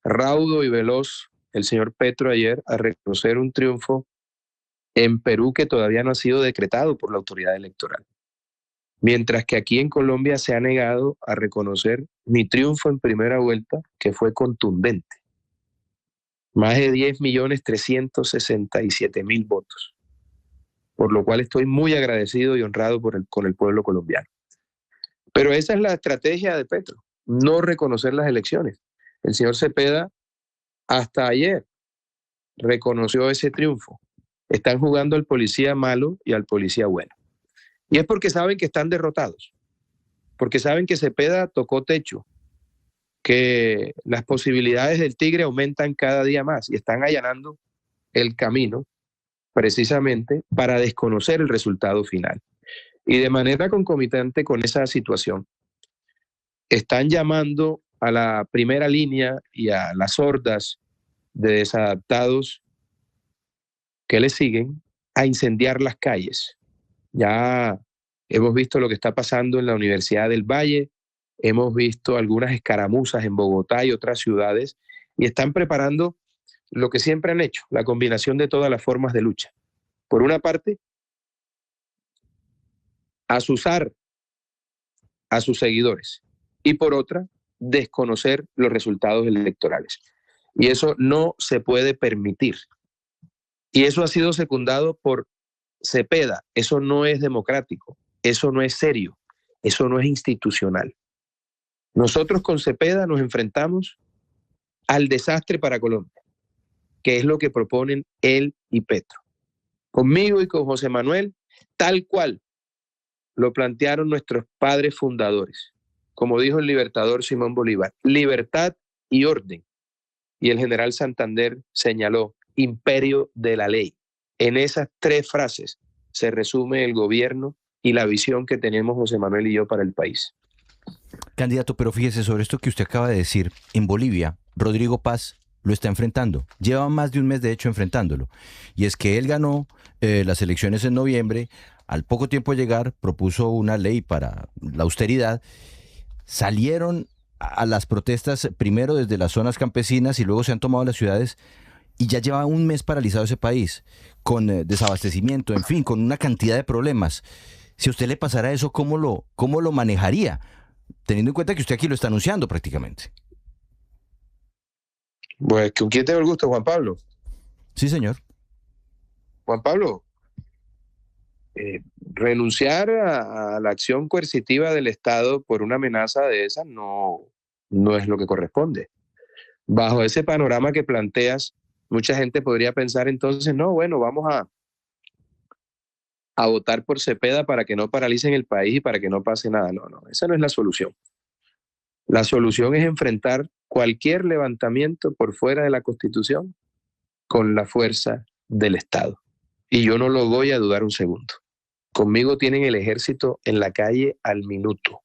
raudo y veloz el señor Petro ayer a reconocer un triunfo en Perú que todavía no ha sido decretado por la autoridad electoral. Mientras que aquí en Colombia se ha negado a reconocer mi triunfo en primera vuelta, que fue contundente. Más de 10.367.000 votos. Por lo cual estoy muy agradecido y honrado con el pueblo colombiano. Pero esa es la estrategia de Petro, no reconocer las elecciones. El señor Cepeda hasta ayer reconoció ese triunfo. Están jugando al policía malo y al policía bueno. Y es porque saben que están derrotados, porque saben que Cepeda tocó techo, que las posibilidades del Tigre aumentan cada día más y están allanando el camino precisamente para desconocer el resultado final. Y de manera concomitante con esa situación, están llamando a la primera línea y a las hordas de desadaptados que le siguen a incendiar las calles. Ya hemos visto lo que está pasando en la Universidad del Valle, hemos visto algunas escaramuzas en Bogotá y otras ciudades, y están preparando lo que siempre han hecho, la combinación de todas las formas de lucha. Por una parte, asusar a sus seguidores, y por otra, desconocer los resultados electorales. Y eso no se puede permitir. Y eso ha sido secundado por Cepeda. Eso no es democrático, eso no es serio, eso no es institucional. Nosotros con Cepeda nos enfrentamos al desastre para Colombia, que es lo que proponen él y Petro. Conmigo y con José Manuel, tal cual lo plantearon nuestros padres fundadores. Como dijo el libertador Simón Bolívar, libertad y orden. Y el general Santander señaló, imperio de la ley. En esas tres frases se resume el gobierno y la visión que tenemos José Manuel y yo para el país. Candidato, pero fíjese sobre esto que usted acaba de decir. En Bolivia, Rodrigo Paz lo está enfrentando. Lleva más de un mes, de hecho, enfrentándolo. Y es que él ganó las elecciones en noviembre. Al poco tiempo de llegar, propuso una ley para la austeridad. Salieron a las protestas primero desde las zonas campesinas y luego se han tomado las ciudades. Y ya lleva un mes paralizado ese país, con desabastecimiento, en fin, con una cantidad de problemas. Si a usted le pasara eso, ¿cómo lo manejaría? Teniendo en cuenta que usted aquí lo está anunciando prácticamente. Pues, ¿con quién tengo el gusto, Juan Pablo? Sí, señor. Juan Pablo, renunciar a la acción coercitiva del Estado por una amenaza de esas no es lo que corresponde. Bajo ese panorama que planteas, mucha gente podría pensar entonces, no, bueno, vamos a votar por Cepeda para que no paralicen el país y para que no pase nada. No, esa no es la solución. La solución es enfrentar cualquier levantamiento por fuera de la Constitución con la fuerza del Estado. Y yo no lo voy a dudar un segundo. Conmigo tienen el ejército en la calle al minuto,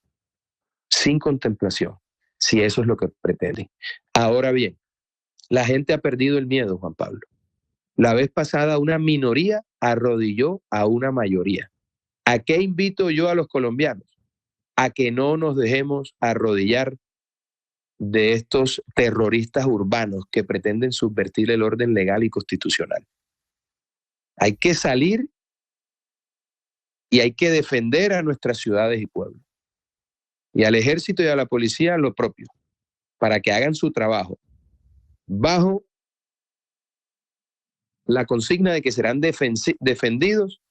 sin contemplación, si eso es lo que pretenden. Ahora bien, la gente ha perdido el miedo, Juan Pablo. La vez pasada una minoría arrodilló a una mayoría. ¿A qué invito yo a los colombianos? A que no nos dejemos arrodillar de estos terroristas urbanos que pretenden subvertir el orden legal y constitucional. Hay que salir y hay que defender a nuestras ciudades y pueblos. Y al ejército y a la policía lo propio, para que hagan su trabajo bajo la consigna de que serán defendidos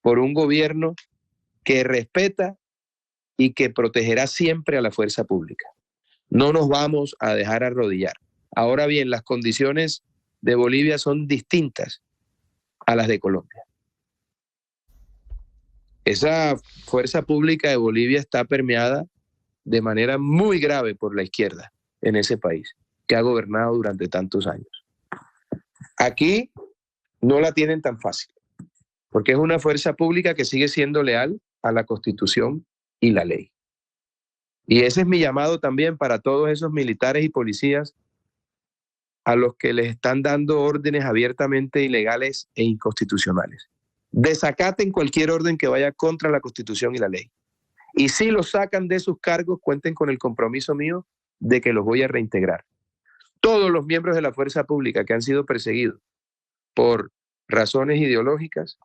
por un gobierno que respeta y que protegerá siempre a la fuerza pública. No nos vamos a dejar arrodillar. Ahora bien, las condiciones de Bolivia son distintas a las de Colombia. Esa fuerza pública de Bolivia está permeada de manera muy grave por la izquierda en ese país, que ha gobernado durante tantos años. Aquí no la tienen tan fácil, porque es una fuerza pública que sigue siendo leal a la Constitución y la ley. Y ese es mi llamado también para todos esos militares y policías a los que les están dando órdenes abiertamente ilegales e inconstitucionales. Desacaten cualquier orden que vaya contra la Constitución y la ley. Y si los sacan de sus cargos, cuenten con el compromiso mío de que los voy a reintegrar. Todos los miembros de la fuerza pública que han sido perseguidos por razones ideológicas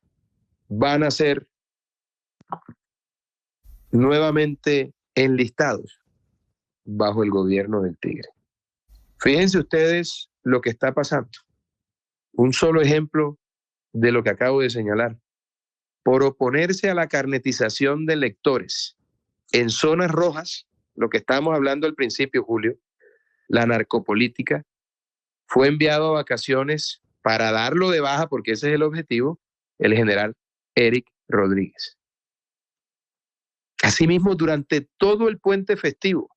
van a ser nuevamente enlistados bajo el gobierno del Tigre. Fíjense ustedes lo que está pasando. Un solo ejemplo de lo que acabo de señalar. Por oponerse a la carnetización de electores en zonas rojas, lo que estábamos hablando al principio, Julio, la narcopolítica, fue enviado a vacaciones para darlo de baja, porque ese es el objetivo, el general Eric Rodríguez. Asimismo, durante todo el puente festivo,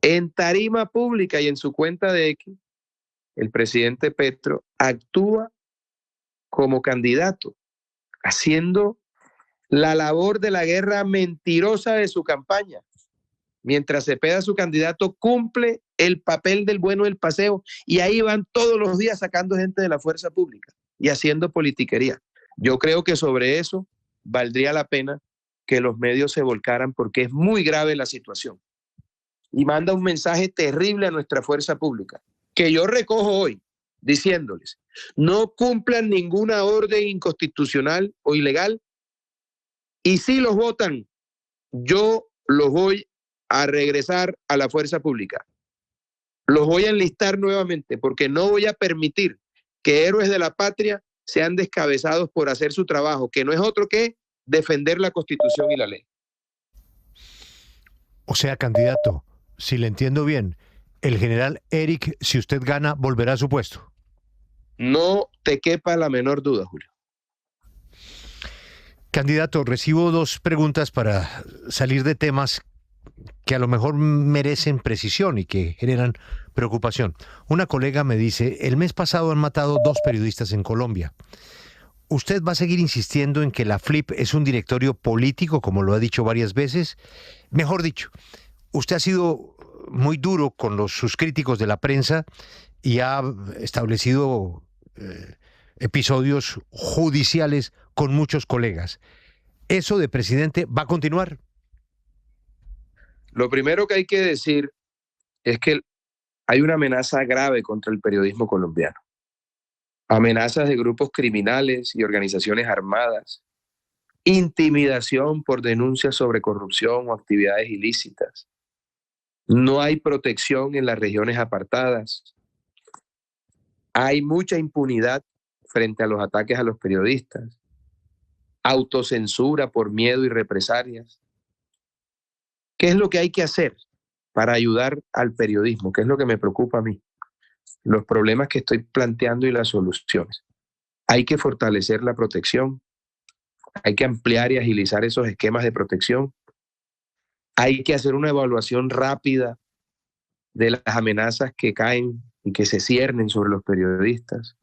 en tarima pública y en su cuenta de X, el presidente Petro actúa como candidato, haciendo la labor de la guerra mentirosa de su campaña. Mientras Cepeda, su candidato, cumple el papel del bueno del paseo, y ahí van todos los días sacando gente de la fuerza pública y haciendo politiquería. Yo creo que sobre eso valdría la pena que los medios se volcaran, porque es muy grave la situación. Y manda un mensaje terrible a nuestra fuerza pública, que yo recojo hoy, diciéndoles: no cumplan ninguna orden inconstitucional o ilegal, y si los votan, yo los voy a regresar a la fuerza pública. Los voy a enlistar nuevamente, porque no voy a permitir que héroes de la patria sean descabezados por hacer su trabajo, que no es otro que defender la Constitución y la ley. O sea, candidato, si le entiendo bien, el general Eric, si usted gana, volverá a su puesto. No te quepa la menor duda, Julio. Candidato, recibo dos preguntas para salir de temas que a lo mejor merecen precisión y que generan preocupación. Una colega me dice: el mes pasado han matado 2 periodistas en Colombia. ¿Usted va a seguir insistiendo en que la FLIP es un directorio político, como lo ha dicho varias veces? Mejor dicho, usted ha sido muy duro con sus críticos de la prensa y ha establecido episodios judiciales con muchos colegas. ¿Eso de presidente va a continuar? Lo primero que hay que decir es que hay una amenaza grave contra el periodismo colombiano. Amenazas de grupos criminales y organizaciones armadas, intimidación por denuncias sobre corrupción o actividades ilícitas. No hay protección en las regiones apartadas. Hay mucha impunidad frente a los ataques a los periodistas. Autocensura por miedo y represalias. ¿Qué es lo que hay que hacer para ayudar al periodismo? ¿Qué es lo que me preocupa a mí? Los problemas que estoy planteando y las soluciones. Hay que fortalecer la protección. Hay que ampliar y agilizar esos esquemas de protección. Hay que hacer una evaluación rápida de las amenazas que caen y que se ciernen sobre los periodistas.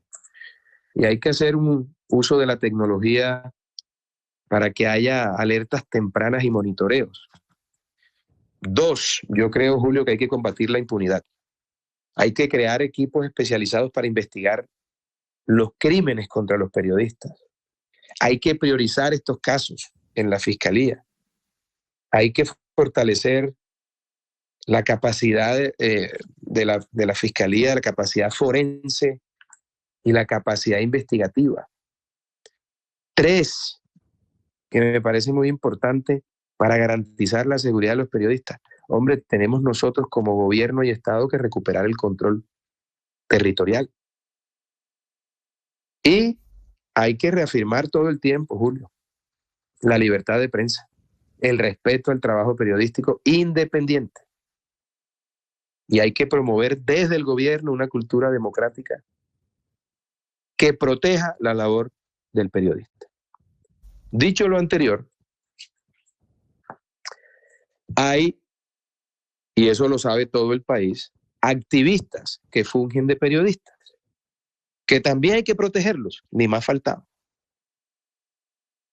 Y hay que hacer un uso de la tecnología para que haya alertas tempranas y monitoreos. 2, yo creo, Julio, que hay que combatir la impunidad. Hay que crear equipos especializados para investigar los crímenes contra los periodistas. Hay que priorizar estos casos en la Fiscalía. Hay que fortalecer la capacidad de la Fiscalía, la capacidad forense y la capacidad investigativa. 3, que me parece muy importante para garantizar la seguridad de los periodistas. Hombre, tenemos nosotros como gobierno y Estado que recuperar el control territorial. Y hay que reafirmar todo el tiempo, Julio, la libertad de prensa, el respeto al trabajo periodístico independiente. Y hay que promover desde el gobierno una cultura democrática que proteja la labor del periodista. Dicho lo anterior, hay, y eso lo sabe todo el país, activistas que fungen de periodistas, que también hay que protegerlos, ni más faltaba.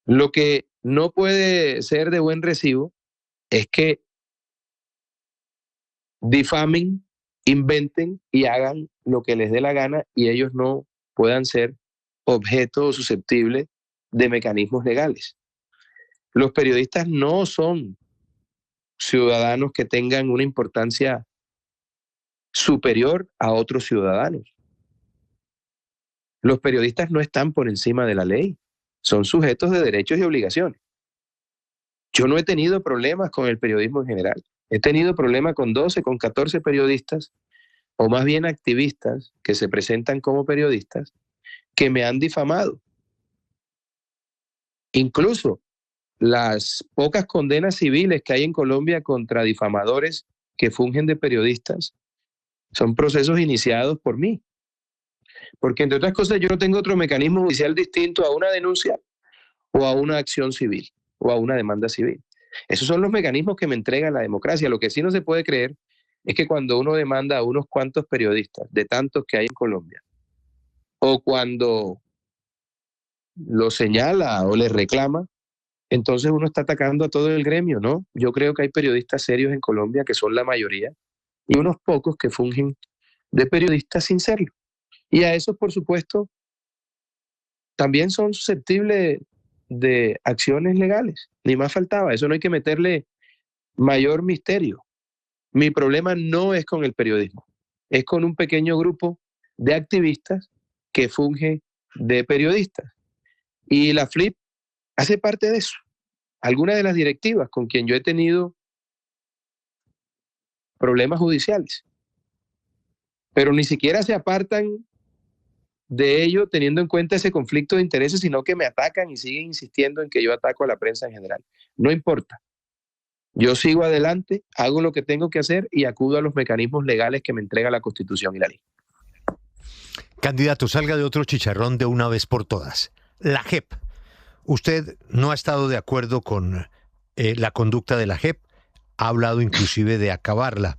Lo que no puede ser de buen recibo es que difamen, inventen y hagan lo que les dé la gana y ellos no puedan ser objeto susceptible de mecanismos legales. Los periodistas no son ciudadanos que tengan una importancia superior a otros ciudadanos. Los periodistas no están por encima de la ley, son sujetos de derechos y obligaciones. Yo no he tenido problemas con el periodismo en general. He tenido problemas con 12, con 14 periodistas, o más bien activistas que se presentan como periodistas, que me han difamado. Incluso las pocas condenas civiles que hay en Colombia contra difamadores que fungen de periodistas son procesos iniciados por mí. Porque, entre otras cosas, yo no tengo otro mecanismo judicial distinto a una denuncia o a una acción civil o a una demanda civil. Esos son los mecanismos que me entrega la democracia. Lo que sí no se puede creer es que cuando uno demanda a unos cuantos periodistas, de tantos que hay en Colombia, o cuando lo señala o le reclama, entonces uno está atacando a todo el gremio, ¿no? Yo creo que hay periodistas serios en Colombia, que son la mayoría, y unos pocos que fungen de periodistas sin serlo. Y a esos, por supuesto, también son susceptibles de acciones legales. Ni más faltaba. Eso no hay que meterle mayor misterio. Mi problema no es con el periodismo, es con un pequeño grupo de activistas que funge de periodistas. Y la FLIP hace parte de eso. Algunas de las directivas con quien yo he tenido problemas judiciales, pero ni siquiera se apartan de ello teniendo en cuenta ese conflicto de intereses, sino que me atacan y siguen insistiendo en que yo ataco a la prensa en general. No importa. Yo sigo adelante, hago lo que tengo que hacer y acudo a los mecanismos legales que me entrega la Constitución y la ley. Candidato, salga de otro chicharrón de una vez por todas. La JEP. Usted no ha estado de acuerdo con la conducta de la JEP, ha hablado inclusive de acabarla.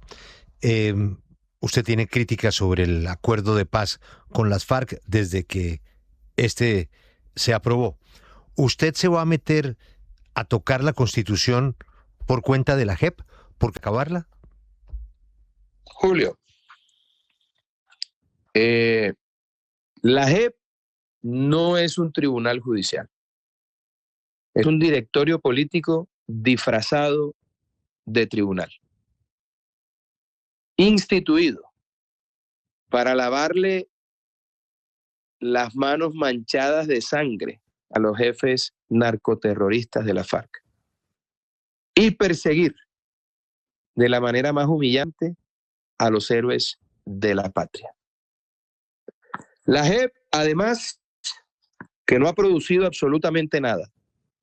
Usted tiene críticas sobre el acuerdo de paz con las FARC desde que este se aprobó. ¿Usted se va a meter a tocar la Constitución por cuenta de la JEP, por acabarla? Julio, la JEP no es un tribunal judicial. Es un directorio político disfrazado de tribunal, instituido para lavarle las manos manchadas de sangre a los jefes narcoterroristas de la FARC y perseguir de la manera más humillante a los héroes de la patria. La JEP, además, que no ha producido absolutamente nada,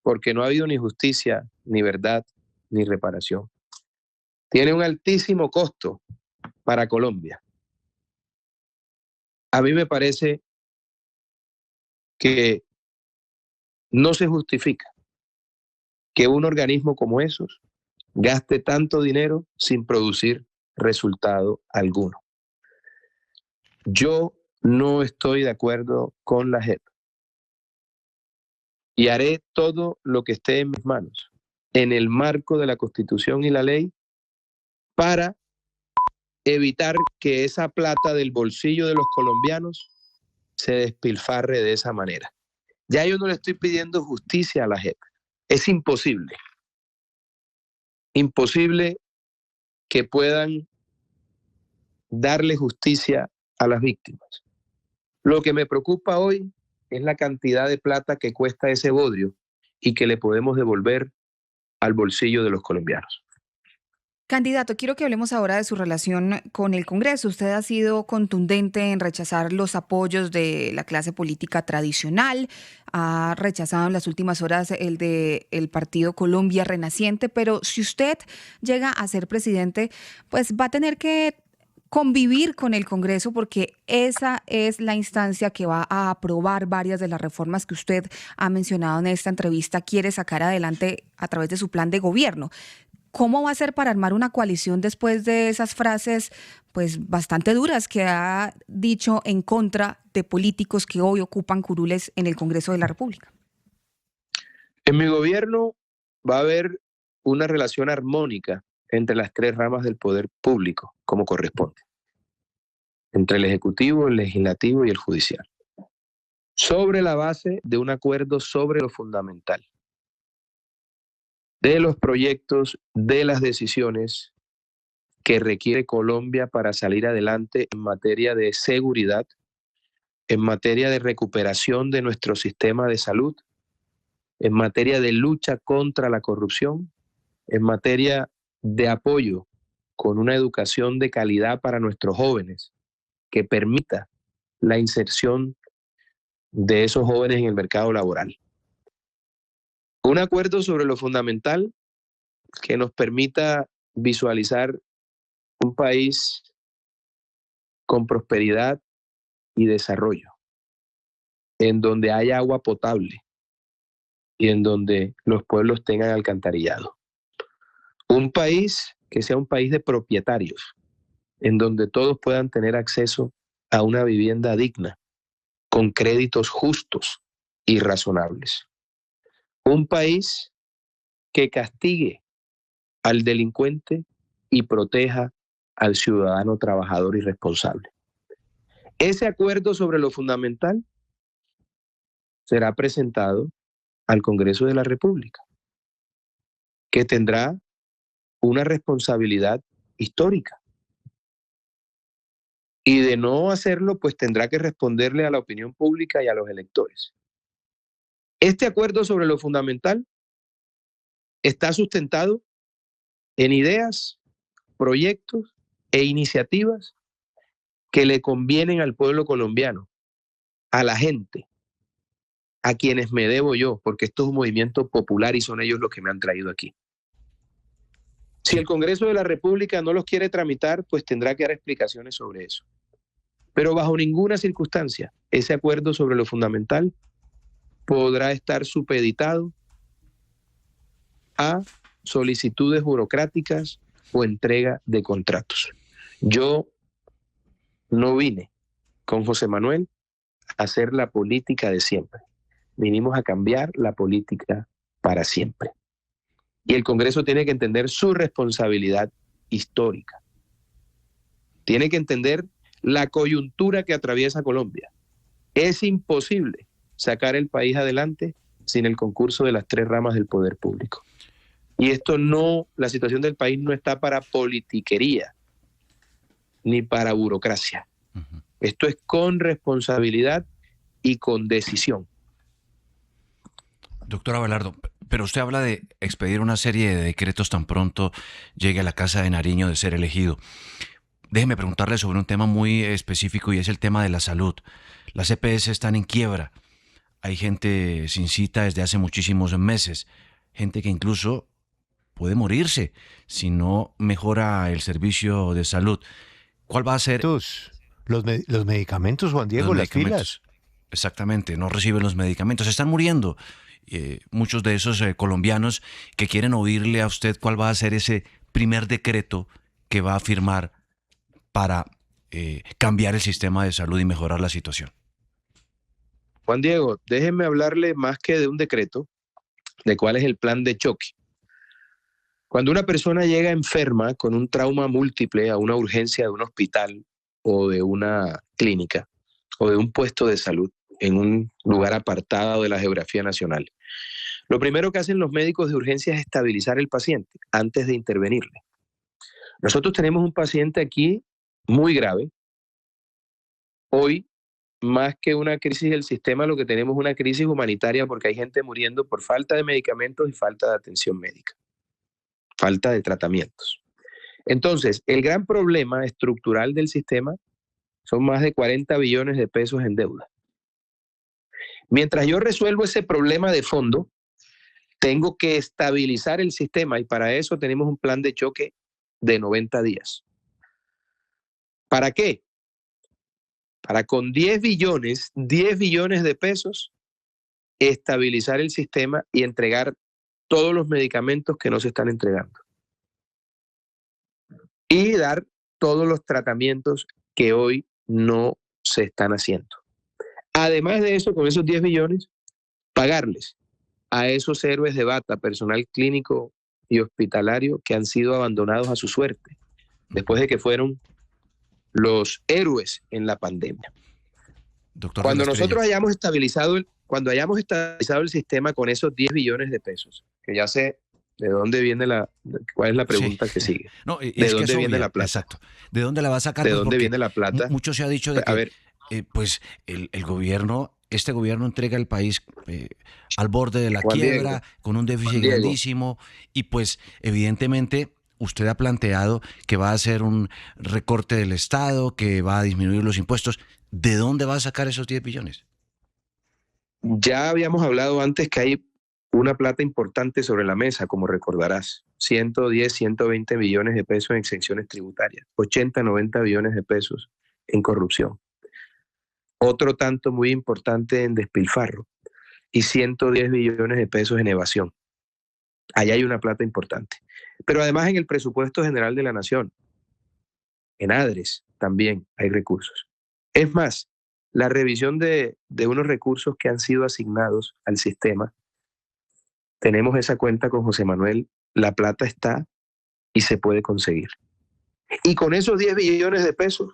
porque no ha habido ni justicia, ni verdad, ni reparación. Tiene un altísimo costo para Colombia. A mí me parece que no se justifica que un organismo como esos gaste tanto dinero sin producir resultado alguno. Yo no estoy de acuerdo con la JEP y haré todo lo que esté en mis manos, en el marco de la Constitución y la ley, para evitar que esa plata del bolsillo de los colombianos se despilfarre de esa manera. Ya yo no le estoy pidiendo justicia a la JEP. Es imposible. Imposible que puedan darle justicia a las víctimas. Lo que me preocupa hoy es la cantidad de plata que cuesta ese bodrio y que le podemos devolver al bolsillo de los colombianos. Candidato, quiero que hablemos ahora de su relación con el Congreso. Usted ha sido contundente en rechazar los apoyos de la clase política tradicional, ha rechazado en las últimas horas el del Partido Colombia Renaciente, pero si usted llega a ser presidente, pues va a tener que convivir con el Congreso porque esa es la instancia que va a aprobar varias de las reformas que usted ha mencionado en esta entrevista, quiere sacar adelante a través de su plan de gobierno. ¿Cómo va a ser para armar una coalición después de esas frases pues bastante duras que ha dicho en contra de políticos que hoy ocupan curules en el Congreso de la República? En mi gobierno va a haber una relación armónica entre las tres ramas del poder público, como corresponde, entre el Ejecutivo, el Legislativo y el Judicial, sobre la base de un acuerdo sobre lo fundamental, de los proyectos, de las decisiones que requiere Colombia para salir adelante en materia de seguridad, en materia de recuperación de nuestro sistema de salud, en materia de lucha contra la corrupción, en materia de apoyo con una educación de calidad para nuestros jóvenes que permita la inserción de esos jóvenes en el mercado laboral. Un acuerdo sobre lo fundamental que nos permita visualizar un país con prosperidad y desarrollo, en donde haya agua potable y en donde los pueblos tengan alcantarillado. Un país que sea un país de propietarios, en donde todos puedan tener acceso a una vivienda digna, con créditos justos y razonables. Un país que castigue al delincuente y proteja al ciudadano trabajador y responsable. Ese acuerdo sobre lo fundamental será presentado al Congreso de la República, que tendrá una responsabilidad histórica. Y de no hacerlo, pues tendrá que responderle a la opinión pública y a los electores. Este acuerdo sobre lo fundamental está sustentado en ideas, proyectos e iniciativas que le convienen al pueblo colombiano, a la gente, a quienes me debo yo, porque esto es un movimiento popular y son ellos los que me han traído aquí. Si el Congreso de la República no los quiere tramitar, pues tendrá que dar explicaciones sobre eso. Pero bajo ninguna circunstancia ese acuerdo sobre lo fundamental podrá estar supeditado a solicitudes burocráticas o entrega de contratos. Yo no vine con José Manuel a hacer la política de siempre. Vinimos a cambiar la política para siempre. Y el Congreso tiene que entender su responsabilidad histórica. Tiene que entender la coyuntura que atraviesa Colombia. Es imposible sacar el país adelante sin el concurso de las tres ramas del poder público. Y esto no, la situación del país no está para politiquería ni para burocracia. Esto es con responsabilidad y con decisión. Doctor Abelardo, pero usted habla de expedir una serie de decretos tan pronto llegue a la Casa de Nariño de ser elegido. Déjeme preguntarle sobre un tema muy específico y es el tema de la salud. Las EPS están en quiebra. Hay gente sin cita desde hace muchísimos meses. Gente que incluso puede morirse si no mejora el servicio de salud. ¿Cuál va a ser? Los medicamentos, Juan Diego, las filas. Exactamente, no reciben los medicamentos. Están muriendo muchos de esos colombianos que quieren oírle a usted cuál va a ser ese primer decreto que va a firmar para cambiar el sistema de salud y mejorar la situación. Juan Diego, déjenme hablarle más que de un decreto, de cuál es el plan de choque. Cuando una persona llega enferma con un trauma múltiple a una urgencia de un hospital o de una clínica o de un puesto de salud en un lugar apartado de la geografía nacional, lo primero que hacen los médicos de urgencia es estabilizar el paciente antes de intervenirle. Nosotros tenemos un paciente aquí muy grave. Hoy, más que una crisis del sistema, lo que tenemos es una crisis humanitaria porque hay gente muriendo por falta de medicamentos y falta de atención médica, falta de tratamientos. Entonces, el gran problema estructural del sistema son más de 40 billones de pesos en deuda. Mientras yo resuelvo ese problema de fondo, tengo que estabilizar el sistema y para eso tenemos un plan de choque de 90 días. ¿Para qué? Para con 10 billones de pesos, estabilizar el sistema y entregar todos los medicamentos que no se están entregando. Y dar todos los tratamientos que hoy no se están haciendo. Además de eso, con esos 10 billones, pagarles a esos héroes de bata, personal clínico y hospitalario que han sido abandonados a su suerte, después de que fueron los héroes en la pandemia. Doctor, cuando nosotros hayamos estabilizado el sistema con esos 10 billones de pesos, que ya sé de dónde viene cuál es la pregunta que sigue. No, ¿De dónde viene la plata? Exacto. ¿De dónde la va a sacar? ¿De dónde viene la plata? Mucho se ha dicho de que el gobierno, este gobierno entrega el país al borde de la quiebra, con un déficit grandísimo, y pues evidentemente usted ha planteado que va a hacer un recorte del Estado, que va a disminuir los impuestos. ¿De dónde va a sacar esos 10 billones? Ya habíamos hablado antes que hay una plata importante sobre la mesa, como recordarás. 110, 120 millones de pesos en exenciones tributarias, 80, 90 billones de pesos en corrupción. Otro tanto muy importante en despilfarro y 110 billones de pesos en evasión. Allá hay una plata importante. Pero además en el presupuesto general de la Nación, en ADRES también hay recursos. Es más, la revisión de unos recursos que han sido asignados al sistema, tenemos esa cuenta con José Manuel, la plata está y se puede conseguir. Y con esos 10 billones de pesos,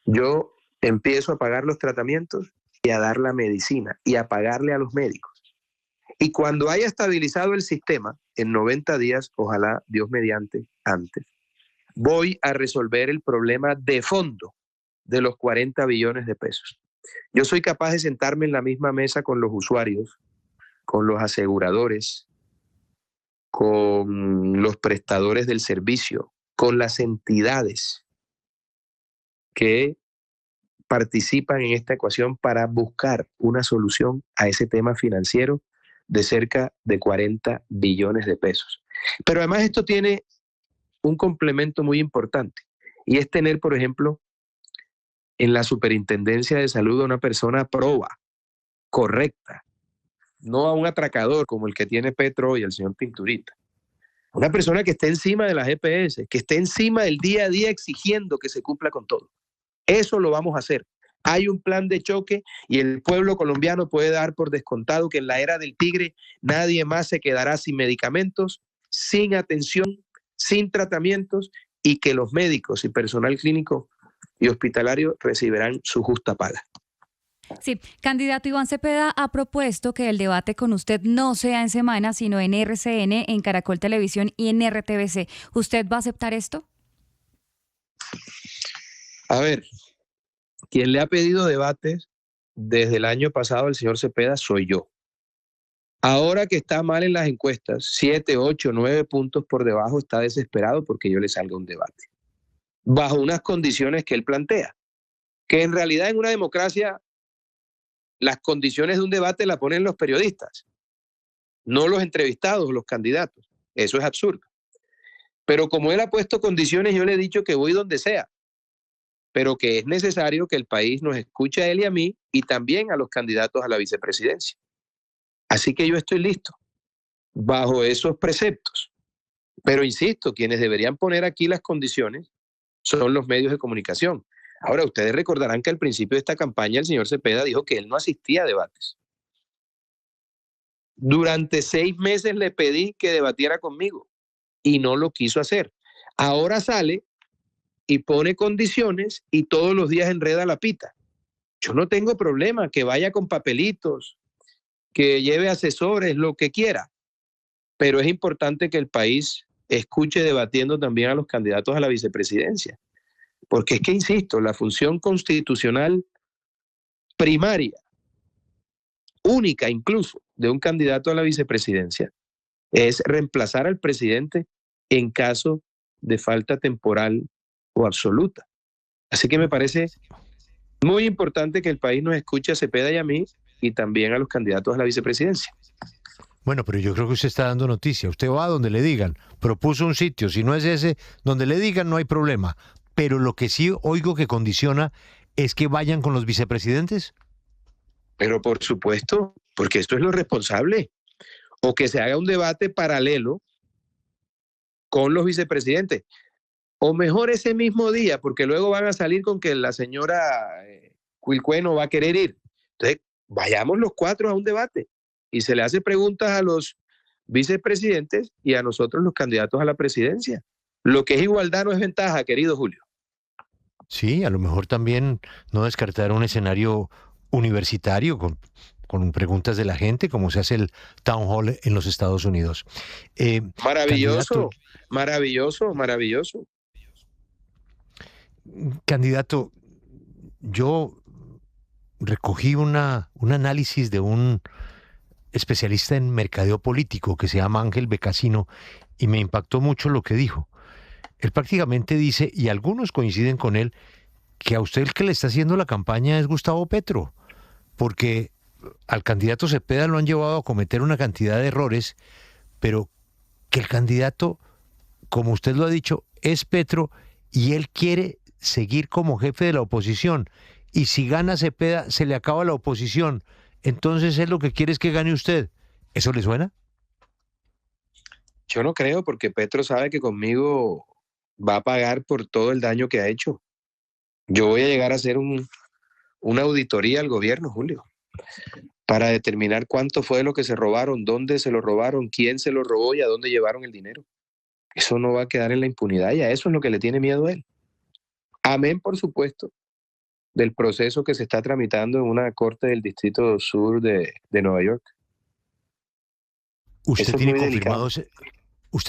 yo empiezo a pagar los tratamientos y a dar la medicina y a pagarle a los médicos. Y cuando haya estabilizado el sistema, en 90 días, ojalá Dios mediante antes, voy a resolver el problema de fondo de los 40 billones de pesos. Yo soy capaz de sentarme en la misma mesa con los usuarios, con los aseguradores, con los prestadores del servicio, con las entidades que participan en esta ecuación para buscar una solución a ese tema financiero de cerca de 40 billones de pesos. Pero además esto tiene un complemento muy importante y es tener, por ejemplo, en la Superintendencia de Salud a una persona proba, correcta, no a un atracador como el que tiene Petro y el señor Pinturita. Una persona que esté encima de las EPS, que esté encima del día a día exigiendo que se cumpla con todo. Eso lo vamos a hacer. Hay un plan de choque y el pueblo colombiano puede dar por descontado que en la era del tigre nadie más se quedará sin medicamentos, sin atención, sin tratamientos y que los médicos y personal clínico y hospitalario recibirán su justa paga. Sí, candidato Iván Cepeda ha propuesto que el debate con usted no sea en Semana, sino en RCN, en Caracol Televisión y en RTBC. ¿Usted va a aceptar esto? A ver, quien le ha pedido debates desde el año pasado al señor Cepeda soy yo. Ahora que está mal en las encuestas, 7, 8, 9 puntos por debajo, está desesperado porque yo le salga un debate. Bajo unas condiciones que él plantea. Que en realidad en una democracia las condiciones de un debate las ponen los periodistas, no los entrevistados, los candidatos. Eso es absurdo. Pero como él ha puesto condiciones, yo le he dicho que voy donde sea, pero que es necesario que el país nos escuche a él y a mí y también a los candidatos a la vicepresidencia. Así que yo estoy listo, bajo esos preceptos. Pero insisto, quienes deberían poner aquí las condiciones son los medios de comunicación. Ahora, ustedes recordarán que al principio de esta campaña el señor Cepeda dijo que él no asistía a debates. Durante 6 meses le pedí que debatiera conmigo y no lo quiso hacer. Ahora sale y pone condiciones y todos los días enreda la pita. Yo no tengo problema, que vaya con papelitos, que lleve asesores, lo que quiera. Pero es importante que el país escuche debatiendo también a los candidatos a la vicepresidencia. Porque es que, insisto, la función constitucional primaria, única incluso, de un candidato a la vicepresidencia, es reemplazar al presidente en caso de falta temporal o absoluta. Así que me parece muy importante que el país nos escuche a Cepeda y a mí y también a los candidatos a la vicepresidencia. Bueno, pero yo creo que usted está dando noticia. Usted va a donde le digan, propuso un sitio, si no es ese, donde le digan no hay problema. Pero lo que sí oigo que condiciona es que vayan con los vicepresidentes. Pero por supuesto, porque esto es lo responsable. O que se haga un debate paralelo con los vicepresidentes. O mejor ese mismo día, porque luego van a salir con que la señora Quilcue no va a querer ir. Entonces, vayamos los 4 a un debate y se le hace preguntas a los vicepresidentes y a nosotros los candidatos a la presidencia. Lo que es igualdad no es ventaja, querido Julio. Sí, a lo mejor también no descartar un escenario universitario con preguntas de la gente, como se hace el Town Hall en los Estados Unidos. Maravilloso, maravilloso, maravilloso. Candidato, yo recogí un análisis de un especialista en mercadeo político que se llama Ángel Becasino y me impactó mucho lo que dijo. Él prácticamente dice, y algunos coinciden con él, que a usted el que le está haciendo la campaña es Gustavo Petro, porque al candidato Cepeda lo han llevado a cometer una cantidad de errores, pero que el candidato, como usted lo ha dicho, es Petro y él quiere seguir como jefe de la oposición. Y si gana Cepeda, se le acaba la oposición. Entonces él lo que quiere es que gane usted. ¿Eso le suena? Yo no creo, porque Petro sabe que conmigo va a pagar por todo el daño que ha hecho. Yo voy a llegar a hacer una auditoría al gobierno, Julio, para determinar cuánto fue lo que se robaron, dónde se lo robaron, quién se lo robó y a dónde llevaron el dinero. Eso no va a quedar en la impunidad y a eso es lo que le tiene miedo a él. Amén, por supuesto, del proceso que se está tramitando en una corte del Distrito Sur de Nueva York. ¿Usted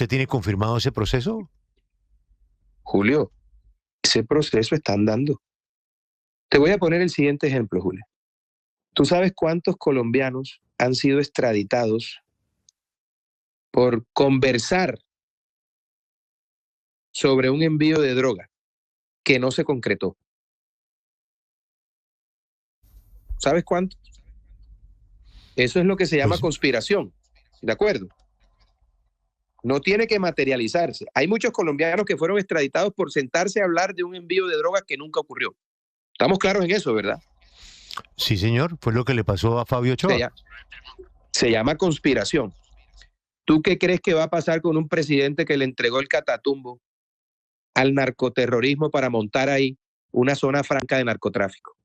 tiene confirmado ese proceso? Julio, ese proceso está andando. Te voy a poner el siguiente ejemplo, Julio. ¿Tú sabes cuántos colombianos han sido extraditados por conversar sobre un envío de droga que no se concretó? ¿Sabes cuántos? Eso es lo que se llama conspiración, ¿de acuerdo? No tiene que materializarse. Hay muchos colombianos que fueron extraditados por sentarse a hablar de un envío de drogas que nunca ocurrió. Estamos claros en eso, ¿verdad? Sí, señor. Fue lo que le pasó a Fabio Ochoa. Se llama conspiración. ¿Tú qué crees que va a pasar con un presidente que le entregó el Catatumbo al narcoterrorismo para montar ahí una zona franca de narcotráfico?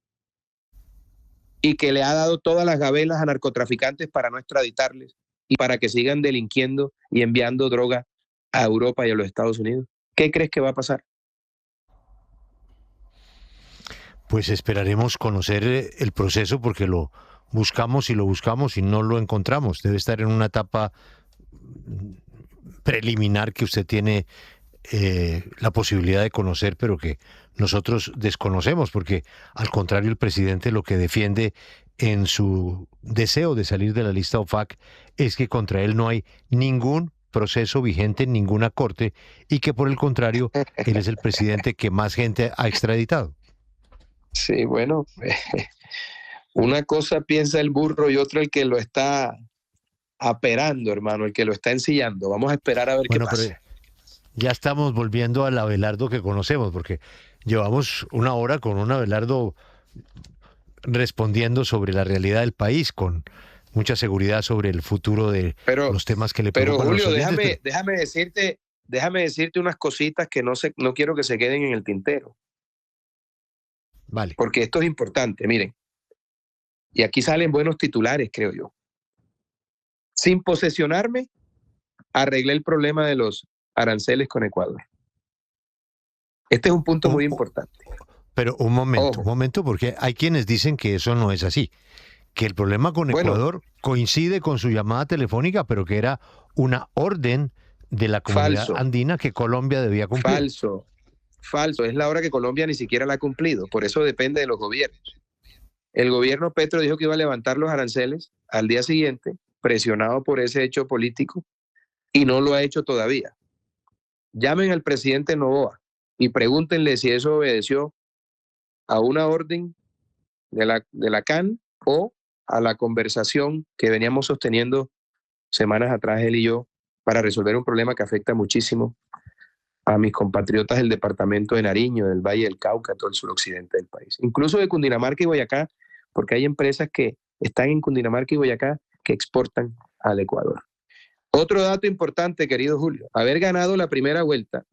Y que le ha dado todas las gabelas a narcotraficantes para no extraditarles y para que sigan delinquiendo y enviando droga a Europa y a los Estados Unidos. ¿Qué crees que va a pasar? Pues esperaremos conocer el proceso, porque lo buscamos y no lo encontramos. Debe estar en una etapa preliminar que usted tiene la posibilidad de conocer, pero que nosotros desconocemos, porque al contrario, el presidente lo que defiende en su deseo de salir de la lista OFAC es que contra él no hay ningún proceso vigente en ninguna corte y que por el contrario, él es el presidente que más gente ha extraditado. Sí, bueno, una cosa piensa el burro y otra el que lo está aperando, hermano, el que lo está ensillando. Vamos a esperar a ver qué pasa. Pero ya estamos volviendo al Abelardo que conocemos, porque llevamos una hora con un Abelardo respondiendo sobre la realidad del país, con mucha seguridad sobre el futuro de los temas que le preocupan. Pero Julio, déjame decirte unas cositas que no quiero que se queden en el tintero. Vale. Porque esto es importante, miren. Y aquí salen buenos titulares, creo yo. Sin posesionarme, arreglé el problema de los aranceles con Ecuador. Este es un punto muy importante. Pero un momento, porque hay quienes dicen que eso no es así. Que el problema con Ecuador coincide con su llamada telefónica, pero que era una orden de la comunidad andina que Colombia debía cumplir. Falso. Es la hora que Colombia ni siquiera la ha cumplido. Por eso depende de los gobiernos. El gobierno Petro dijo que iba a levantar los aranceles al día siguiente, presionado por ese hecho político, y no lo ha hecho todavía. Llamen al presidente Noboa y pregúntenle si eso obedeció a una orden de la CAN o a la conversación que veníamos sosteniendo semanas atrás él y yo para resolver un problema que afecta muchísimo a mis compatriotas del departamento de Nariño, del Valle del Cauca, todo el suroccidente del país. Incluso de Cundinamarca y Boyacá, porque hay empresas que están en Cundinamarca y Boyacá que exportan al Ecuador. Otro dato importante, querido Julio, haber ganado la primera vuelta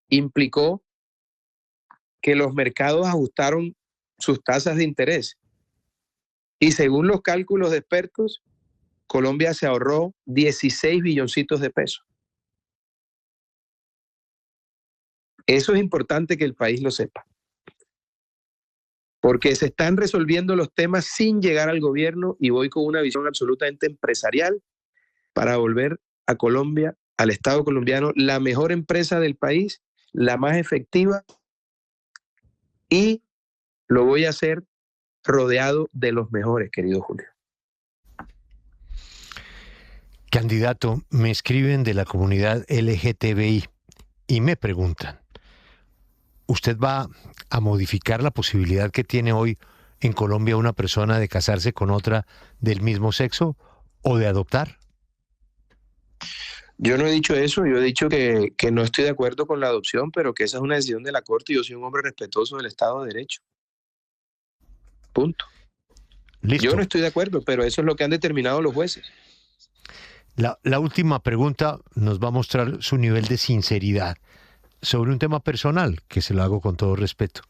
implicó que los mercados ajustaron sus tasas de interés. Y según los cálculos de expertos, Colombia se ahorró 16 billoncitos de pesos. Eso es importante que el país lo sepa. Porque se están resolviendo los temas sin llegar al gobierno y voy con una visión absolutamente empresarial para volver a Colombia, al Estado colombiano, la mejor empresa del país, la más efectiva, y lo voy a hacer rodeado de los mejores, querido Julio. Candidato, me escriben de la comunidad LGTBI y me preguntan, ¿usted va a modificar la posibilidad que tiene hoy en Colombia una persona de casarse con otra del mismo sexo o de adoptar? Yo no he dicho eso, yo he dicho que no estoy de acuerdo con la adopción, pero que esa es una decisión de la Corte y yo soy un hombre respetuoso del Estado de Derecho. Punto. Listo. Yo no estoy de acuerdo, pero eso es lo que han determinado los jueces. La última pregunta nos va a mostrar su nivel de sinceridad sobre un tema personal, que se lo hago con todo respeto.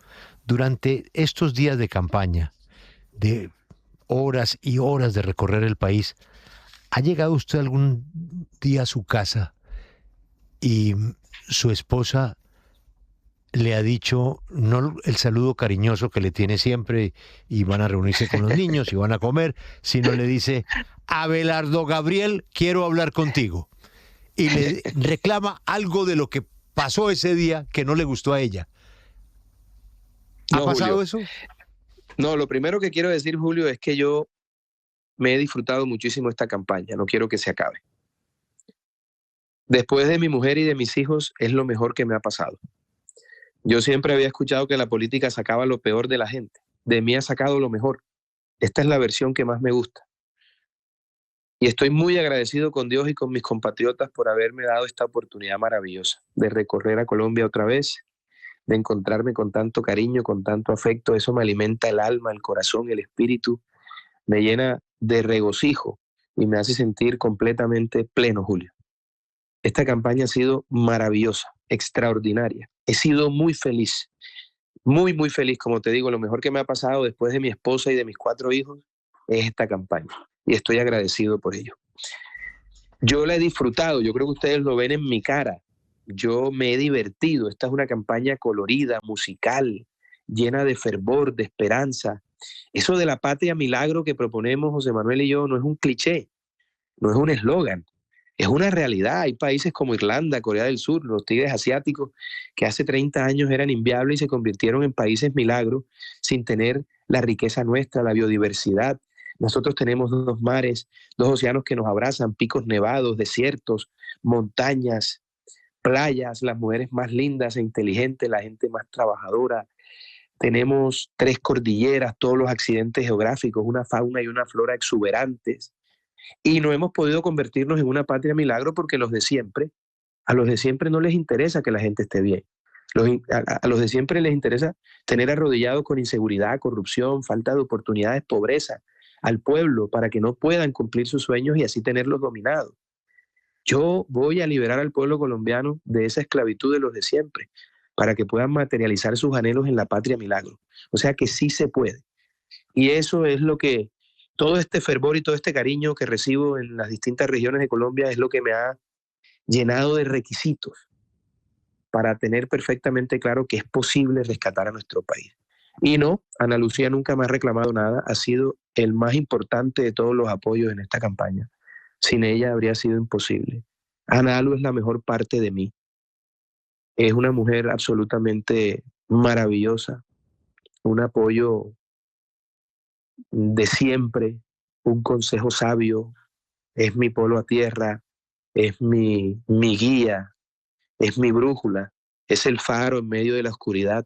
Durante estos días de campaña, de horas y horas de recorrer el país, ¿ha llegado usted algún día a su casa y su esposa le ha dicho, no el saludo cariñoso que le tiene siempre y van a reunirse con los niños y van a comer, sino le dice, Abelardo Gabriel, quiero hablar contigo? Y le reclama algo de lo que pasó ese día que no le gustó a ella. ¿Ha No, pasado Julio. eso? No, lo primero que quiero decir, Julio, es que yo me he disfrutado muchísimo esta campaña, no quiero que se acabe. Después de mi mujer y de mis hijos, es lo mejor que me ha pasado. Yo siempre había escuchado que la política sacaba lo peor de la gente. De mí ha sacado lo mejor. Esta es la versión que más me gusta. Y estoy muy agradecido con Dios y con mis compatriotas por haberme dado esta oportunidad maravillosa de recorrer a Colombia otra vez, de encontrarme con tanto cariño, con tanto afecto. Eso me alimenta el alma, el corazón, el espíritu, me llena de regocijo y me hace sentir completamente pleno, Julio. Esta campaña ha sido maravillosa, extraordinaria. He sido muy feliz, muy feliz. Como te digo, lo mejor que me ha pasado después de mi esposa y de mis 4 hijos es esta campaña. Y estoy agradecido por ello. Yo la he disfrutado, yo creo que ustedes lo ven en mi cara. Yo me he divertido. Esta es una campaña colorida, musical, llena de fervor, de esperanza. Eso de la patria milagro que proponemos José Manuel y yo no es un cliché, no es un eslogan. Es una realidad. Hay países como Irlanda, Corea del Sur, los tigres asiáticos, que hace 30 años eran inviables y se convirtieron en países milagros sin tener la riqueza nuestra, la biodiversidad. Nosotros tenemos 2 mares, 2 océanos que nos abrazan, picos nevados, desiertos, montañas, playas, las mujeres más lindas e inteligentes, la gente más trabajadora. Tenemos 3 cordilleras, todos los accidentes geográficos, una fauna y una flora exuberantes. Y no hemos podido convertirnos en una patria milagro porque a los de siempre no les interesa que la gente esté bien. A los de siempre les interesa tener arrodillado con inseguridad, corrupción, falta de oportunidades, pobreza al pueblo para que no puedan cumplir sus sueños y así tenerlos dominados. Yo voy a liberar al pueblo colombiano de esa esclavitud de los de siempre para que puedan materializar sus anhelos en la patria milagro. O sea que sí se puede. Y eso es lo que todo este fervor y todo este cariño que recibo en las distintas regiones de Colombia es lo que me ha llenado de requisitos para tener perfectamente claro que es posible rescatar a nuestro país. Y no, Ana Lucía nunca me ha reclamado nada, ha sido el más importante de todos los apoyos en esta campaña. Sin ella habría sido imposible. Ana Alu es la mejor parte de mí. Es una mujer absolutamente maravillosa, un apoyo de siempre, un consejo sabio, es mi polo a tierra, es mi guía, es mi brújula, es el faro en medio de la oscuridad,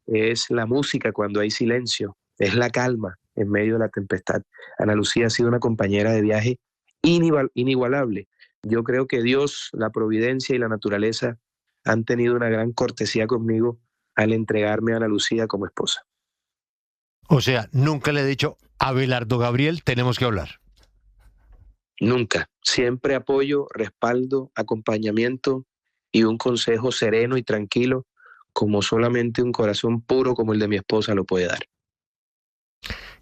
es la música cuando hay silencio, es la calma en medio de la tempestad. Ana Lucía ha sido una compañera de viaje inigualable. Yo creo que Dios, la providencia y la naturaleza han tenido una gran cortesía conmigo al entregarme a Ana Lucía como esposa. O sea, nunca le he dicho, Abelardo Gabriel, tenemos que hablar. Nunca. Siempre apoyo, respaldo, acompañamiento y un consejo sereno y tranquilo, como solamente un corazón puro como el de mi esposa lo puede dar.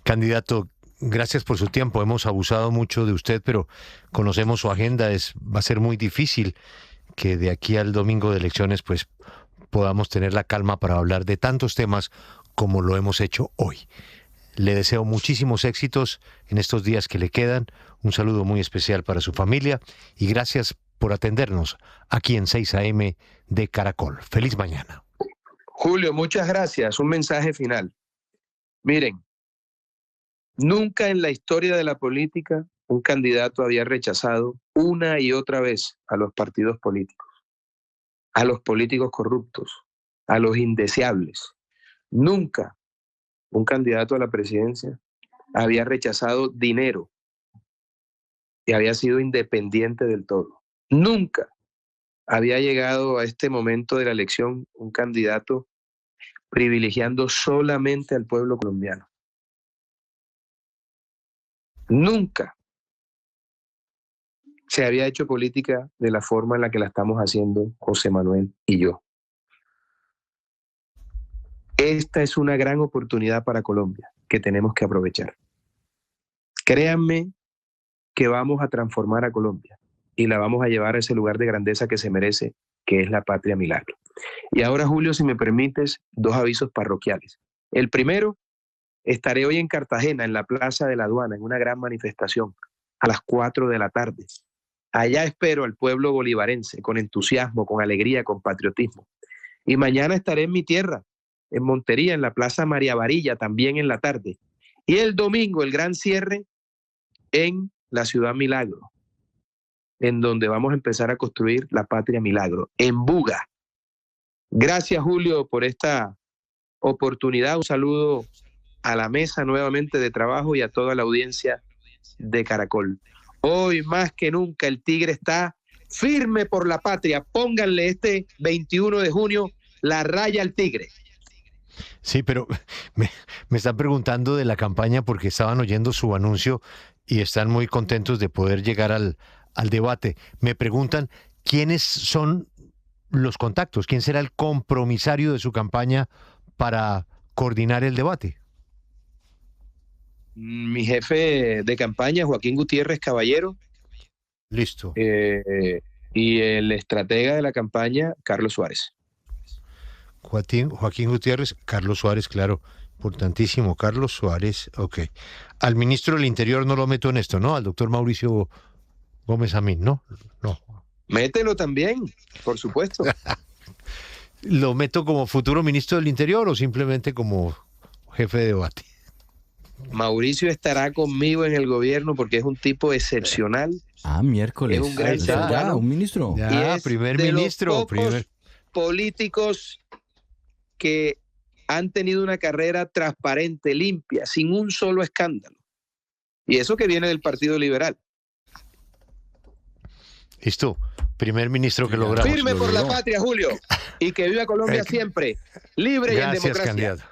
Candidato, gracias por su tiempo. Hemos abusado mucho de usted, pero conocemos su agenda. Va a ser muy difícil que de aquí al domingo de elecciones pues podamos tener la calma para hablar de tantos temas como lo hemos hecho hoy. Le deseo muchísimos éxitos en estos días que le quedan. Un saludo muy especial para su familia y gracias por atendernos aquí en 6 AM de Caracol. Feliz mañana. Julio, muchas gracias. Un mensaje final. Miren, nunca en la historia de la política un candidato había rechazado una y otra vez a los partidos políticos, a los políticos corruptos, a los indeseables. Nunca un candidato a la presidencia, había rechazado dinero y había sido independiente del todo. Nunca había llegado a este momento de la elección un candidato privilegiando solamente al pueblo colombiano. Nunca se había hecho política de la forma en la que la estamos haciendo José Manuel y yo. Esta es una gran oportunidad para Colombia que tenemos que aprovechar. Créanme que vamos a transformar a Colombia y la vamos a llevar a ese lugar de grandeza que se merece, que es la patria milagro. Y ahora, Julio, si me permites, 2 avisos parroquiales. El primero, estaré hoy en Cartagena, en la Plaza de la Aduana, en una gran manifestación, a las 4 de la tarde. Allá espero al pueblo bolivarense, con entusiasmo, con alegría, con patriotismo. Y mañana estaré en mi tierra, en Montería, en la Plaza María Varilla, también en la tarde. Y el domingo, el gran cierre en la Ciudad Milagro, en donde vamos a empezar a construir la patria milagro, en Buga. Gracias, Julio, por esta oportunidad. Un saludo a la mesa nuevamente de trabajo y a toda la audiencia de Caracol. Hoy más que nunca el Tigre está firme por la patria. Pónganle este 21 de junio la raya al Tigre. Sí, pero me están preguntando de la campaña porque estaban oyendo su anuncio y están muy contentos de poder llegar al debate. Me preguntan quiénes son los contactos, quién será el compromisario de su campaña para coordinar el debate. Mi jefe de campaña, Joaquín Gutiérrez Caballero. Listo. Y el estratega de la campaña, Carlos Suárez. Joaquín Gutiérrez, Carlos Suárez, claro, importantísimo. Carlos Suárez, ok. Al ministro del Interior no lo meto en esto, ¿no? Al doctor Mauricio Gómez Amín, ¿no? No. Mételo también, por supuesto. ¿Lo meto como futuro ministro del Interior o simplemente como jefe de debate? Mauricio estará conmigo en el gobierno porque es un tipo excepcional. Miércoles. Es un gran ya, un ministro. Ya, primer ministro. Los pocos políticos que han tenido una carrera transparente, limpia, sin un solo escándalo. Y eso que viene del Partido Liberal. Listo. Primer ministro que logramos. Firme por la patria, Julio. Y que viva Colombia siempre, libre y en democracia. Gracias, candidato.